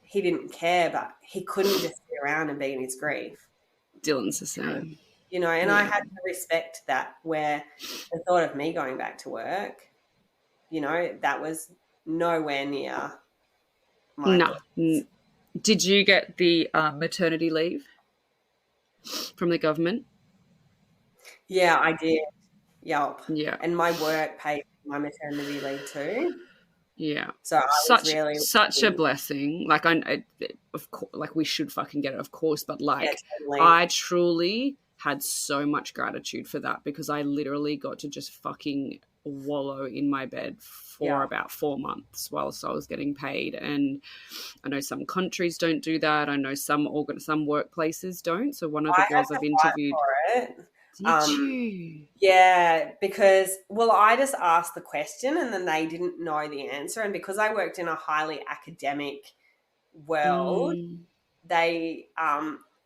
he didn't care, but he couldn't just sit around and be in his grief. Dylan's the same. And I had to respect that, where the thought of me going back to work, that was nowhere near my thoughts. Did you get the maternity leave from the government? Yeah, I did. Yep. Yeah. And my work paid my maternity leave too. Yeah. So I was really such a blessing. Like, of course, like, we should fucking get it, of course, but like, totally. I truly had so much gratitude for that, because I literally got to just fucking wallow in my bed for about 4 months whilst I was getting paid. And I know some countries don't do that. I know some workplaces don't. So one of the I had girls to I've fight interviewed, for it. did you? Yeah, because, well, I just asked the question and then they didn't know the answer. And because I worked in a highly academic world, they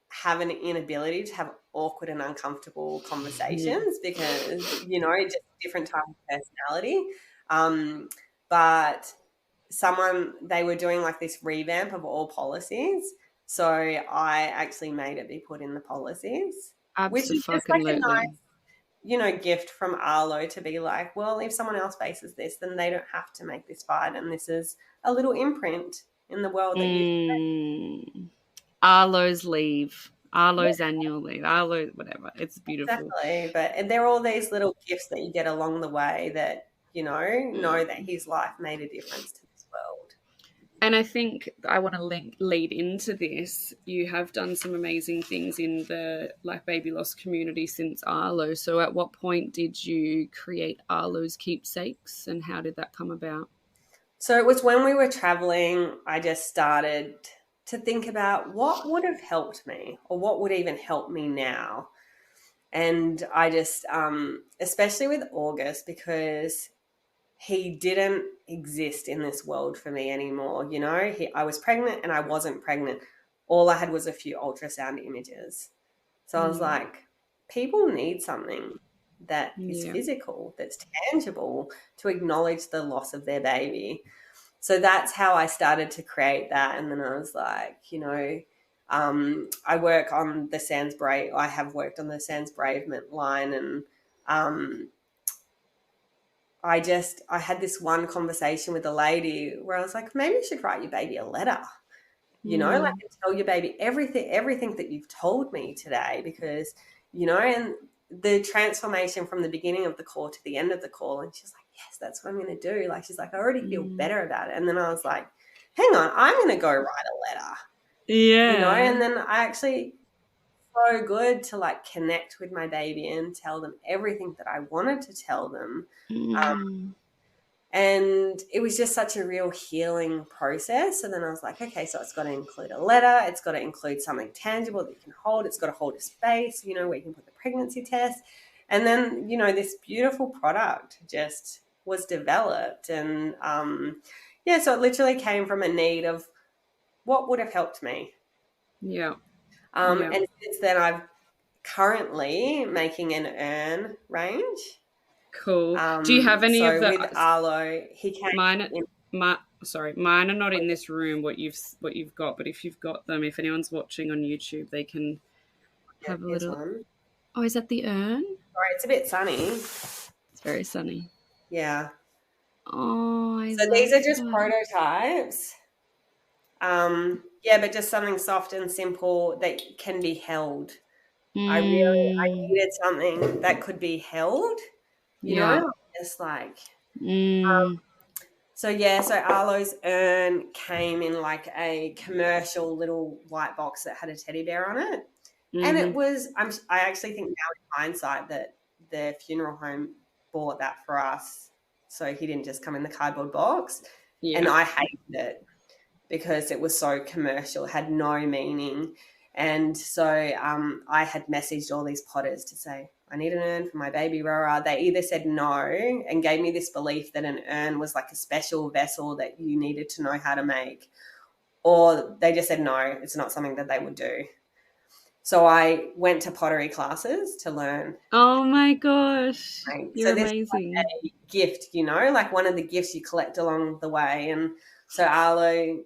have an inability to have awkward and uncomfortable conversations because, you know, just different type of personality. But they were doing like this revamp of all policies. So I actually made it be put in the policies, which is just like a Absolutely. nice, you know, gift from Arlo to be like, well, if someone else faces this, then they don't have to make this fight. And this is a little imprint in the world that you Arlo's leave, Arlo's annual leave, Arlo, whatever. It's beautiful. exactly. But there are all these little gifts that you get along the way that, you know that his life made a difference to this world. And I think I want to lead into this. You have done some amazing things in the like baby loss community since Arlo. So at what point did you create Arlo's keepsakes and how did that come about? So it was when we were traveling, I just started to think about what would have helped me or what would even help me now. And I just, especially with August, because he didn't exist in this world for me anymore. You know, I was pregnant and I wasn't pregnant. All I had was a few ultrasound images. So I was like, people need something that is Yeah. physical, that's tangible to acknowledge the loss of their baby. So that's how I started to create that. And then I was like, you know, I work on the Sans Brave. I have worked on the Sans Bravement line, and I had this one conversation with a lady where I was like, maybe you should write your baby a letter, you know, like and tell your baby everything that you've told me today, because, you know, and the transformation from the beginning of the call to the end of the call. And she's like, yes, that's what I'm going to do. Like, she's like, I already feel better about it. And then I was like, hang on, I'm going to go write a letter, you know, and then I actually so good to like connect with my baby and tell them everything that I wanted to tell them. And it was just such a real healing process. And then I was like, okay, so it's got to include a letter. It's got to include something tangible that you can hold. It's got to hold a space, you know, where you can put the pregnancy test. And then, you know, this beautiful product just was developed. And so it literally came from a need of what would have helped me. Yeah. And since then, I'm currently making an urn range. Cool. Do you have any of So the with Arlo, he came mine? in. Mine are not in this room. What you've got, but if you've got them, if anyone's watching on YouTube, they can have a little. One. Oh, is that the urn? Sorry, it's a bit sunny. It's very sunny. Yeah. Oh, So these are just prototypes. But just something soft and simple that can be held. I needed something that could be held, you know, just like. So Arlo's urn came in like a commercial little white box that had a teddy bear on it. And it was, I actually think now in hindsight that the funeral home bought that for us. So he didn't just come in the cardboard box. Yeah. And I hated it because it was so commercial, it had no meaning. And so I had messaged all these potters to say, I need an urn for my baby Rora. They either said no and gave me this belief that an urn was like a special vessel that you needed to know how to make, or they just said no, it's not something that they would do. So I went to pottery classes to learn. Oh my gosh, you're amazing. Like a gift, you know, like one of the gifts you collect along the way. And so Arlo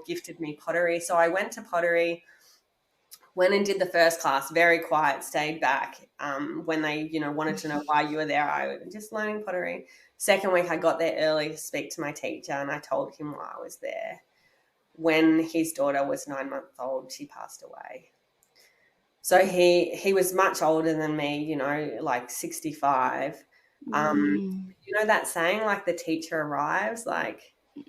gifted me pottery. So I went to pottery, went and did the first class, very quiet, stayed back. When they, you know, wanted to know why you were there, I was just learning pottery. Second week, I got there early to speak to my teacher, and I told him why I was there. When his daughter was 9 months old, she passed away. So he was much older than me, you know, like 65. You know that saying, like the teacher arrives, like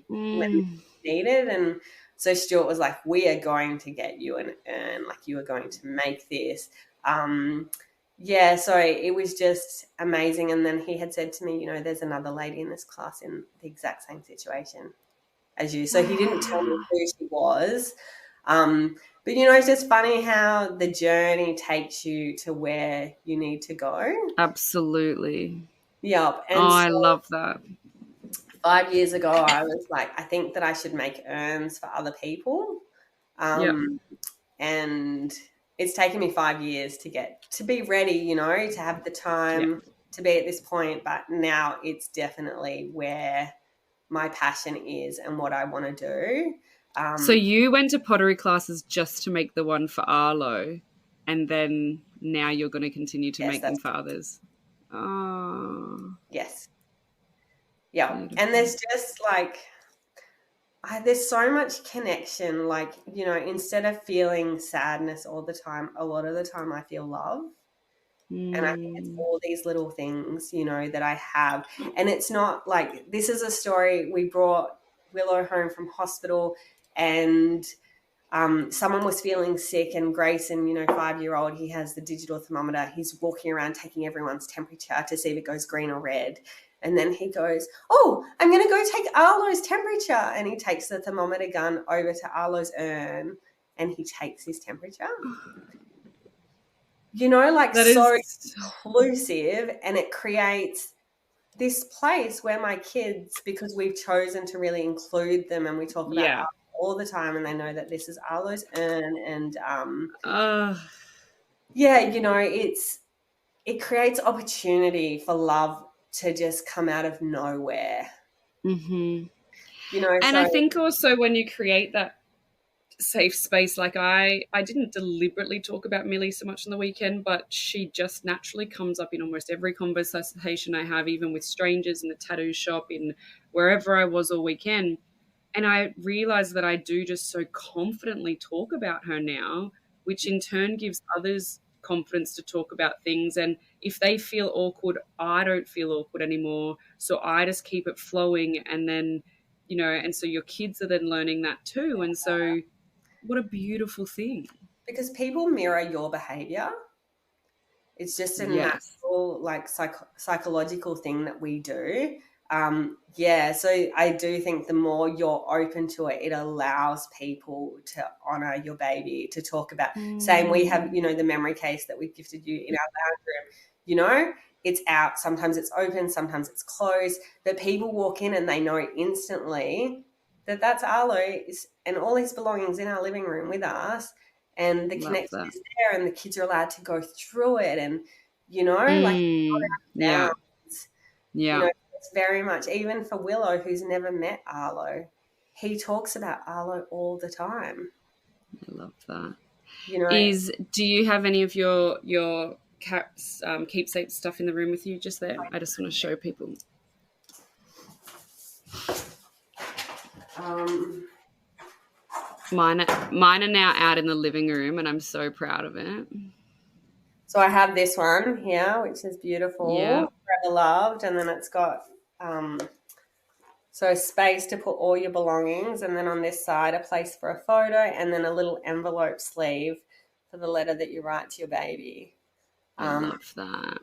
when needed. And so Stuart was like, we are going to get you an urn, like you are going to make this. yeah, so it was just amazing. And then he had said to me, there's another lady in this class in the exact same situation as you. So he didn't tell me who she was. But, it's just funny how the journey takes you to where you need to go. Absolutely. Yep. Oh, And I so love that. 5 years ago, I was like, I think that I should make urns for other people. Yep. And it's taken me 5 years to be ready, to have the Yeah. time to be at this point. But now it's definitely where my passion is and what I want to do. So you went to pottery classes just to make the one for Arlo, and then now you're going to continue to Yes, make them that's for others. Oh, yes. Yeah. And beautiful. there's just like, there's so much connection. Like, instead of feeling sadness all the time, a lot of the time I feel love. And I think it's all these little things, that I have. And it's not like, this is a story. We brought Willow home from hospital, and someone was feeling sick, and Grayson, 5-year-old, he has the digital thermometer. He's walking around taking everyone's temperature to see if it goes green or red. And then he goes, "Oh, I'm going to go take Arlo's temperature." And he takes the thermometer gun over to Arlo's urn and he takes his temperature. Like That so is, inclusive, and it creates this place where my kids, because we've chosen to really include them and we talk about yeah. Arlo all the time, and they know that this is Arlo's urn, and Uh, yeah, it creates opportunity for love to just come out of nowhere. mm-hmm. And I So think also when you create that safe space, like I didn't deliberately talk about Millie so much on the weekend, but she just naturally comes up in almost every conversation I have, even with strangers in the tattoo shop, in wherever I was all weekend. And I realized that I do just so confidently talk about her now, which in turn gives others confidence to talk about things. And if they feel awkward, I don't feel awkward anymore. So I just keep it flowing. And then, and so your kids are then learning that too. And so what a beautiful thing. because people mirror your behavior, it's just a Yes. natural, like, psychological thing that we do. Yeah, so I do think the more you're open to it, it allows people to honor your baby, to talk about. Same, we have, the memory case that we gifted you in our lounge room. It's out. Sometimes it's open, sometimes it's closed. But people walk in and they know instantly that that's Arlo and all his belongings in our living room with us, and the Love connection that. is there, and the kids are allowed to go through it, and like Yeah. bounds. Yeah. It's very much, even for Willow, who's never met Arlo, he talks about Arlo all the time. I love that. You know, Do you have any of your caps keepsake stuff in the room with you just there? I just want to show people. Mine are now out in the living room, and I'm so proud of it. so I have this one here, which is beautiful, Yeah. forever loved, and then it's got so space to put all your belongings, and then on this side a place for a photo, and then a little envelope sleeve for the letter that you write to your baby. I love that.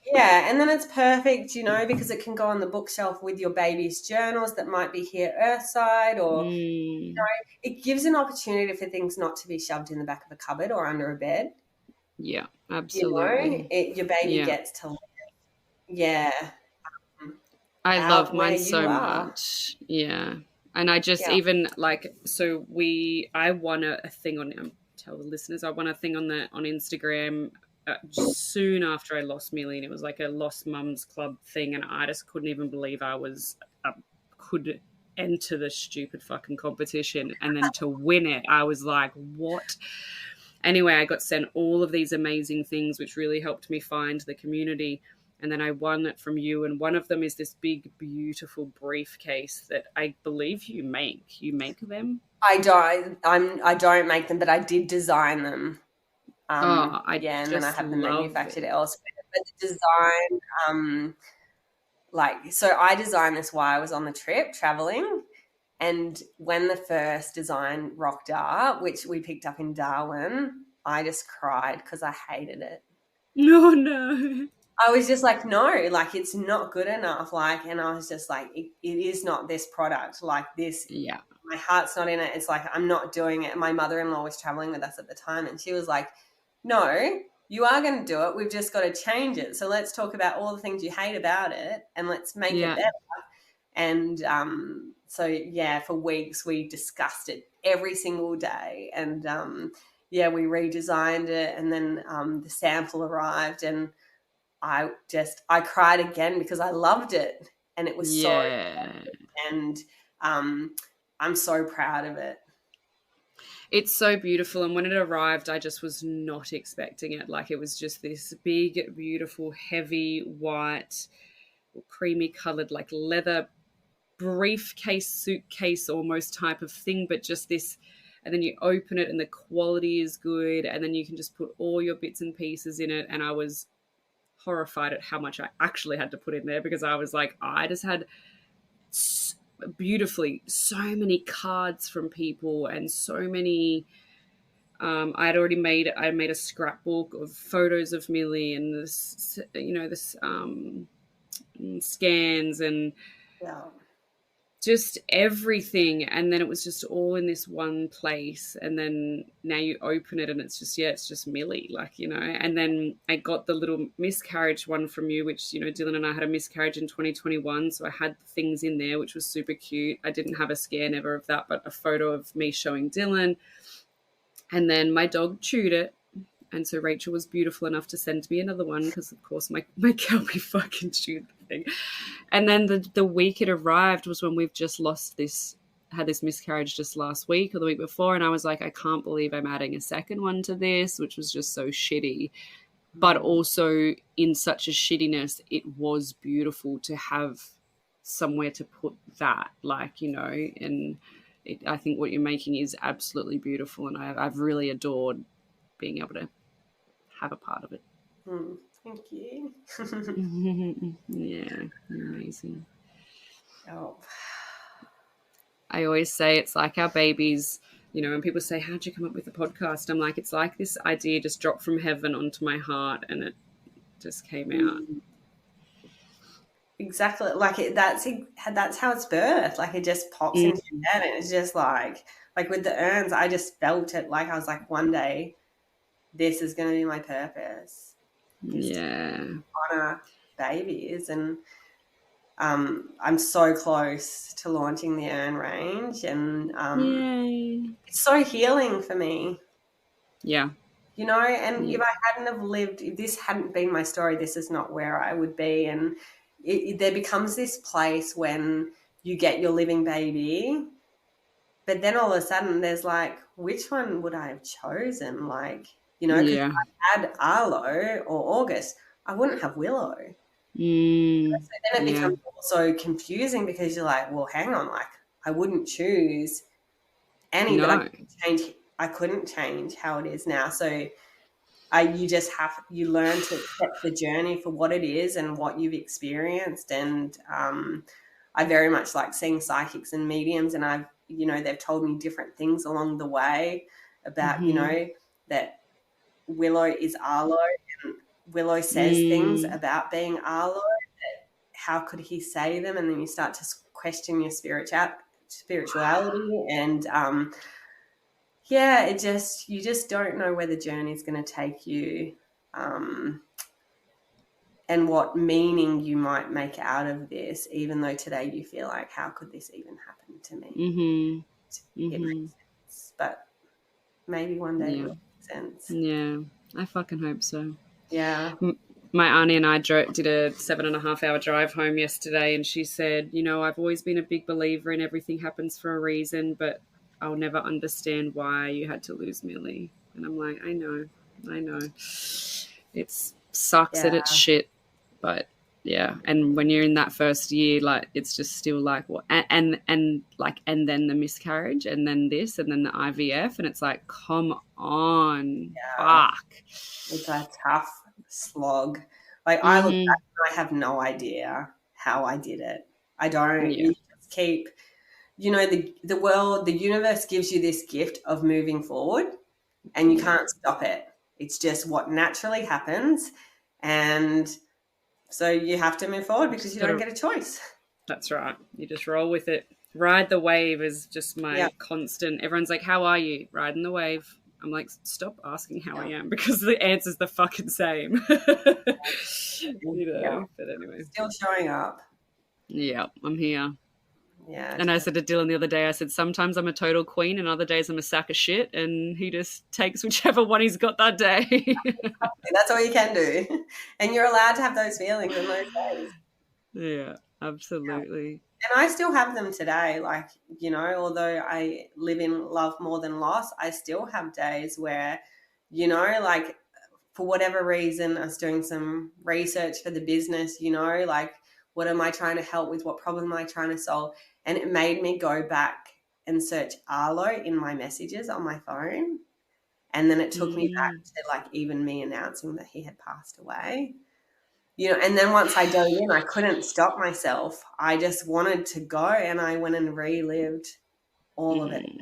Yeah, and then it's perfect, because it can go on the bookshelf with your baby's journals that might be here earthside, or it gives an opportunity for things not to be shoved in the back of a cupboard or under a bed. Yeah, absolutely. Your baby Yeah. gets to, yeah, I love out where mine you so are. much. Yeah. And I just Yeah. even like, so I won a thing on, tell the listeners, I won a thing on Instagram soon after I lost Millie, and it was like a Lost Mums Club thing, and I just couldn't even believe I could enter the stupid fucking competition, and then to win it, I was like, what? Anyway, I got sent all of these amazing things, which really helped me find the community. And then I won it from you. And one of them is this big, beautiful briefcase that I believe you make. You make them? I don't make them, but I did design them. I and then I just have them love manufactured it. elsewhere. But the design, so I designed this while I was on the trip traveling. And when the first design rocked up, which we picked up in Darwin, I just cried because I hated it. No, no. I was just like, no, like it's not good enough. Like, and I was just like, it is not this product. Like this, Yeah. my heart's not in it. It's like, I'm not doing it. My mother-in-law was traveling with us at the time, and she was like, no, you are going to do it. We've just got to change it. So let's talk about all the things you hate about it and let's make it Yeah. better. And so, yeah, for weeks we discussed it every single day. And yeah, we redesigned it. And then the sample arrived, and I cried again because I loved it. And it was so, Yeah. and I'm so proud of it. It's so beautiful. And when it arrived, I just was not expecting it. Like it was just this big, beautiful, heavy, white, creamy colored, like leather briefcase, suitcase almost type of thing, but just this. And then you open it and the quality is good. And then you can just put all your bits and pieces in it. And I was horrified at how much I actually had to put in there because I was like, I just had beautifully so many cards from people and so many I made a scrapbook of photos of Milli and this, this scans and Yeah. just everything. And then it was just all in this one place. And then now you open it and it's just, it's just Milli, and then I got the little miscarriage one from you, which, Dylan and I had a miscarriage in 2021. So I had things in there, which was super cute. I didn't have a scan ever of that, but a photo of me showing Dylan. And then my dog chewed it. And so Rachel was beautiful enough to send me another one because, of course, my Kelpie fucking chewed the thing. And then the week it arrived was when we've just had this miscarriage just last week or the week before. And I was like, I can't believe I'm adding a second one to this, which was just so shitty. But also in such a shittiness, it was beautiful to have somewhere to put that, and I think what you're making is absolutely beautiful. And I've really adored being able to have a part of it. Thank you. Yeah, amazing. Oh. I always say it's like our babies, when people say, how'd you come up with the podcast? I'm like, it's like this idea just dropped from heaven onto my heart and it just came out. Exactly. Like that's how it's birthed. Like it just pops into your head and it's just like with the urns, I just felt it. Like I was like, one day this is going to be my purpose. Yeah. Honor babies. And I'm so close to launching the urn range, and Yay. It's so healing for me. Yeah. And if I hadn't have lived, if this hadn't been my story, this is not where I would be. And there becomes this place when you get your living baby, but then all of a sudden there's like, which one would I have chosen? Like, because if I had Arlo or August, I wouldn't have Willow. So then it becomes also confusing because you're like, well, hang on, like I wouldn't choose any, but I couldn't change how it is now. So you learn to accept the journey for what it is and what you've experienced. And I very much like seeing psychics and mediums, and they've told me different things along the way about, that Willow is Arlo, and Willow says things about being Arlo, that how could he say them? And then you start to question your spirituality and you just don't know where the journey is going to take you, and what meaning you might make out of this, even though today you feel like, how could this even happen to me? It makes sense, but maybe one day it will make sense. Yeah, I fucking hope so. Yeah. My auntie and I did a 7.5-hour drive home yesterday, and she said, I've always been a big believer in everything happens for a reason, but I'll never understand why you had to lose Milli. And I'm like, I know. It sucks that it's shit, but yeah. And when you're in that first year, like it's just still like what, and then the miscarriage, and then this, and then the IVF, and it's like, come on, fuck. It's a tough slog. Like I look back and I have no idea how I did it. I don't. You just keep. The universe gives you this gift of moving forward, and you can't stop it. It's just what naturally happens. And so you have to move forward because you don't get a choice. That's right. You just roll with it. Ride the wave is just my constant. Everyone's like, how are you? Riding the wave. I'm like, stop asking how I am because the answer's the fucking same. But anyway. Still showing up. Yeah, I'm here. Yeah. And I said to Dylan the other day, I said, sometimes I'm a total queen and other days I'm a sack of shit. And he just takes whichever one he's got that day. That's all you can do. And you're allowed to have those feelings in those days. Yeah, absolutely. Yeah. And I still have them today. Like, you know, although I live in love more than loss, I still have days where, you know, like for whatever reason, I was doing some research for the business, you know, like what am I trying to help with? What problem am I trying to solve? And it made me go back and search Arlo in my messages on my phone. And then it took me back to like even me announcing that he had passed away. You know, and then once I dove in, I couldn't stop myself. I just wanted to go, and I went and relived all of it again.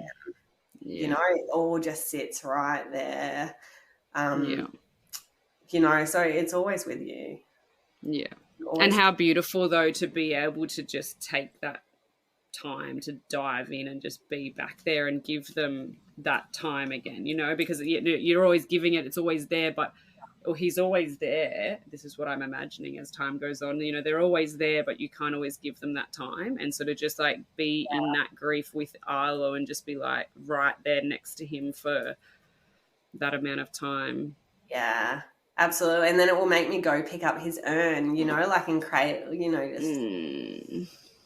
Yeah. You know, it all just sits right there. You know, so it's always with you. Yeah. And how beautiful, though, to be able to just take that time to dive in and just be back there and give them that time again, you know, because you're always giving it. It's always there, but he's always there. This is what I'm imagining as time goes on. You know, they're always there, but you can't always give them that time. And sort of just like be in that grief with Arlo and just be like right there next to him for that amount of time. Yeah, absolutely. And then it will make me go pick up his urn, you know, like in cradle, you know, just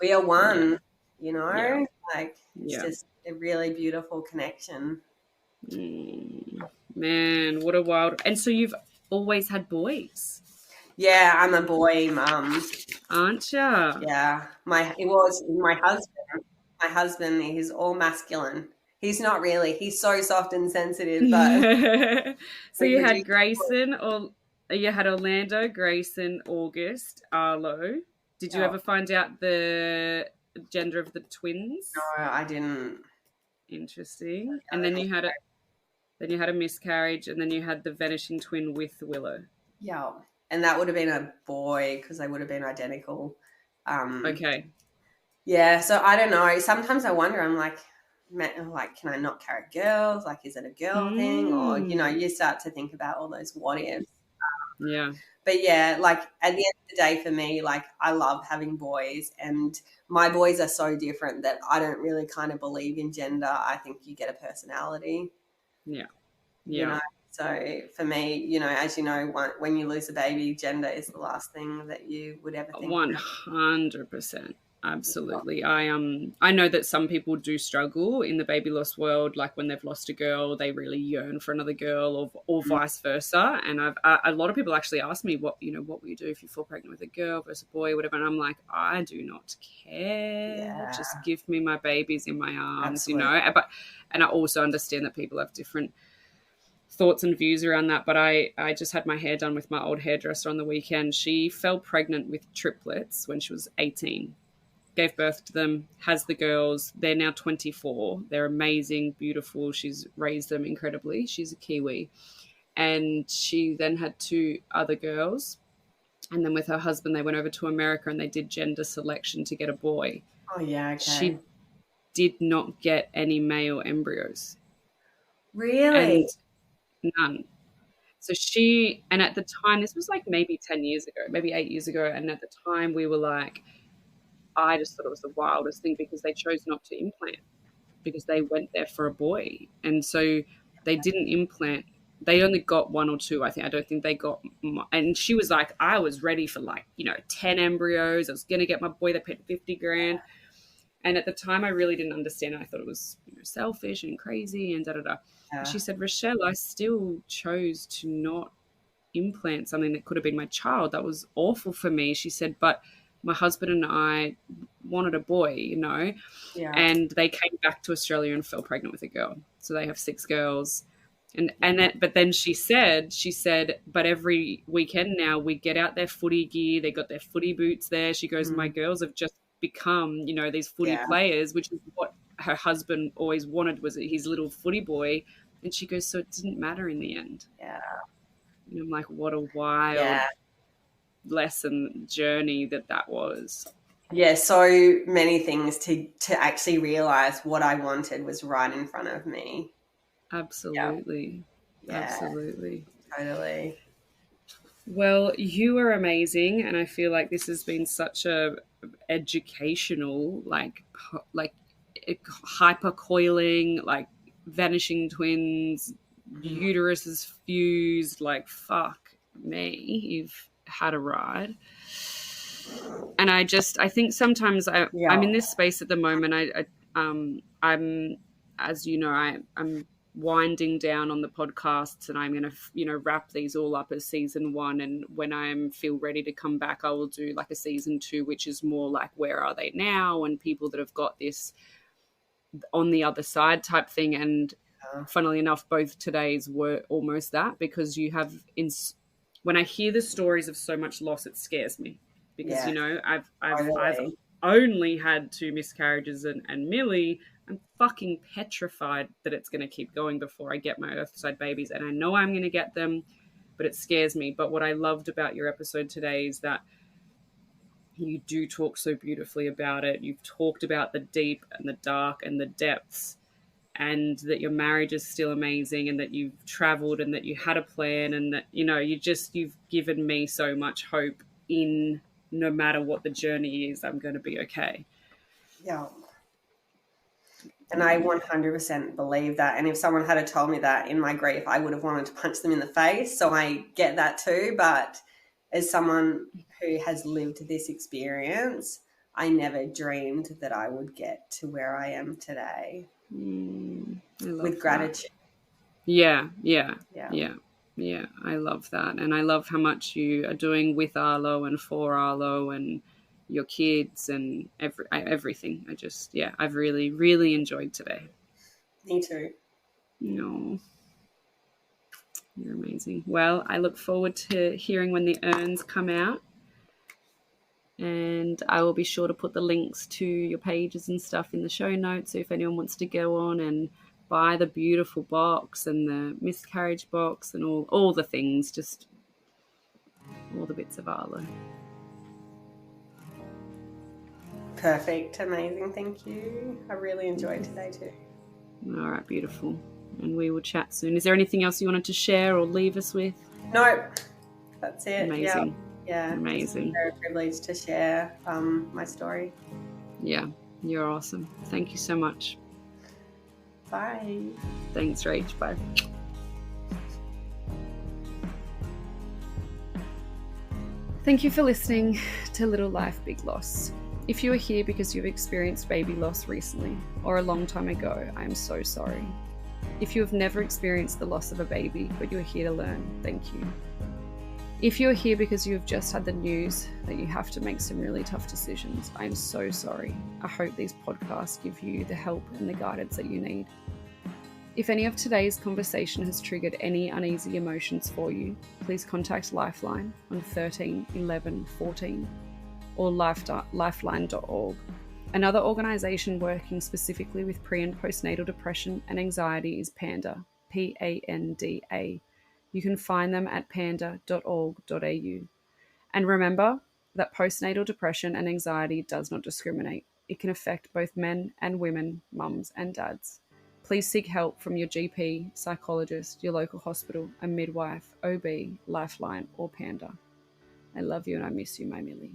we are one, you know, like it's just a really beautiful connection. Man, what a wild. And so you've always had boys? Yeah, I'm a boy mum. Aren't you? Yeah. My husband, he's all masculine. He's not really. He's so soft and sensitive. But so you had Grayson, or you had Orlando, Grayson, August, Arlo. Did you ever find out the gender of the twins? No, I didn't. Interesting. And then you had a miscarriage, and then you had the vanishing twin with Willow. Yeah, and that would have been a boy because they would have been identical. Okay. Yeah, so I don't know. Sometimes I wonder. I'm like, can I not carry girls? Like, is it a girl thing? Or, you know, you start to think about all those what ifs. Yeah. But yeah, like at the end of the day for me, like I love having boys, and my boys are so different that I don't really kind of believe in gender. I think you get a personality. Yeah. You know, so for me, you know, as you know, when you lose a baby, gender is the last thing that you would ever think. 100%. Absolutely. I know that some people do struggle in the baby loss world, like when they've lost a girl, they really yearn for another girl, or vice versa. And a lot of people actually ask me, what will you do if you fall pregnant with a girl versus a boy, whatever. And I'm like, I do not care. Yeah. Just give me my babies in my arms. Absolutely. You know. And I also understand that people have different thoughts and views around that, but I just had my hair done with my old hairdresser on the weekend. She fell pregnant with triplets when she was 18. Gave birth to them, has the girls. They're now 24. They're amazing, beautiful. She's raised them incredibly. She's a Kiwi. And she then had 2 other girls. And then with her husband, they went over to America and they did gender selection to get a boy. Oh, yeah, okay. She did not get any male embryos. Really? And none. So and at the time, this was like maybe 10 years ago, maybe 8 years ago. And at the time we were like, I just thought it was the wildest thing because they chose not to implant because they went there for a boy. And so they didn't implant. They only got 1 or 2, I think. I don't think they got – and she was like, I was ready for 10 embryos. I was going to get my boy. They paid $50,000. And at the time I really didn't understand it. I thought it was selfish and crazy and da-da-da. Yeah. She said, Rochelle, I still chose to not implant something that could have been my child. That was awful for me. She said, but – my husband and I wanted a boy, and they came back to Australia and fell pregnant with a girl. So they have 6 girls. But then she said, but every weekend now we get out their footy gear. They got their footy boots there. She goes, my girls have just become, these footy players, which is what her husband always wanted, was his little footy boy. And she goes, so it didn't matter in the end. Yeah. And I'm like, what a wild Yeah. lesson journey that was. Yeah, so many things to actually realize what I wanted was right in front of me. Absolutely. Yeah. Absolutely. Totally. Well, you are amazing, and I feel like this has been such a educational, like hypercoiling, like vanishing twins, uteruses fused, like fuck me, you've had a ride. And I think sometimes I'm in this space at the moment. I'm, as you know, I'm winding down on the podcasts, and I'm going to, wrap these all up as season 1. And when I feel ready to come back, I will do like a season 2, which is more like where are they now, and people that have got this on the other side type thing. And funnily enough, both today's were almost that, because you have when I hear the stories of so much loss, it scares me, because I've only had 2 miscarriages and Milli. I'm fucking petrified that it's going to keep going before I get my earthside babies, and I know I'm going to get them, but it scares me. But what I loved about your episode today is that you do talk so beautifully about it. You've talked about the deep and the dark and the depths, and that your marriage is still amazing, and that you've traveled, and that you had a plan, and that, you've given me so much hope in no matter what the journey is, I'm going to be okay. Yeah. And I 100% believe that. And if someone had told me that in my grief, I would have wanted to punch them in the face. So I get that too. But as someone who has lived this experience, I never dreamed that I would get to where I am today. With gratitude. Yeah. I love that. And I love how much you are doing with Arlo and for Arlo and your kids and everything. I've really, really enjoyed today. Me too. No, you're amazing. Well, I look forward to hearing when the urns come out, and I will be sure to put the links to your pages and stuff in the show notes. So if anyone wants to go on and buy the beautiful box and the miscarriage box and all the things, just all the bits of Arlo. Perfect. Amazing. Thank you. I really enjoyed today too. All right, beautiful. And we will chat soon. Is there anything else you wanted to share or leave us with? No, that's it. Amazing. Yeah. Amazing. It's very privileged to share my story. Yeah, you're awesome. Thank you so much. Bye. Thanks, Rach. Bye. Thank you for listening to Little Life, Big Loss. If you are here because you've experienced baby loss recently or a long time ago, I am so sorry. If you have never experienced the loss of a baby, but you are here to learn, thank you. If you are here because you have just had the news that you have to make some really tough decisions, I am so sorry. I hope these podcasts give you the help and the guidance that you need. If any of today's conversation has triggered any uneasy emotions for you, please contact Lifeline on 13 11 14 or lifeline.org. Another organisation working specifically with pre- and postnatal depression and anxiety is PANDA, PANDA. You can find them at panda.org.au. And remember that postnatal depression and anxiety does not discriminate. It can affect both men and women, mums and dads. Please seek help from your GP, psychologist, your local hospital, a midwife, OB, Lifeline, or PANDA. I love you and I miss you, my Milli.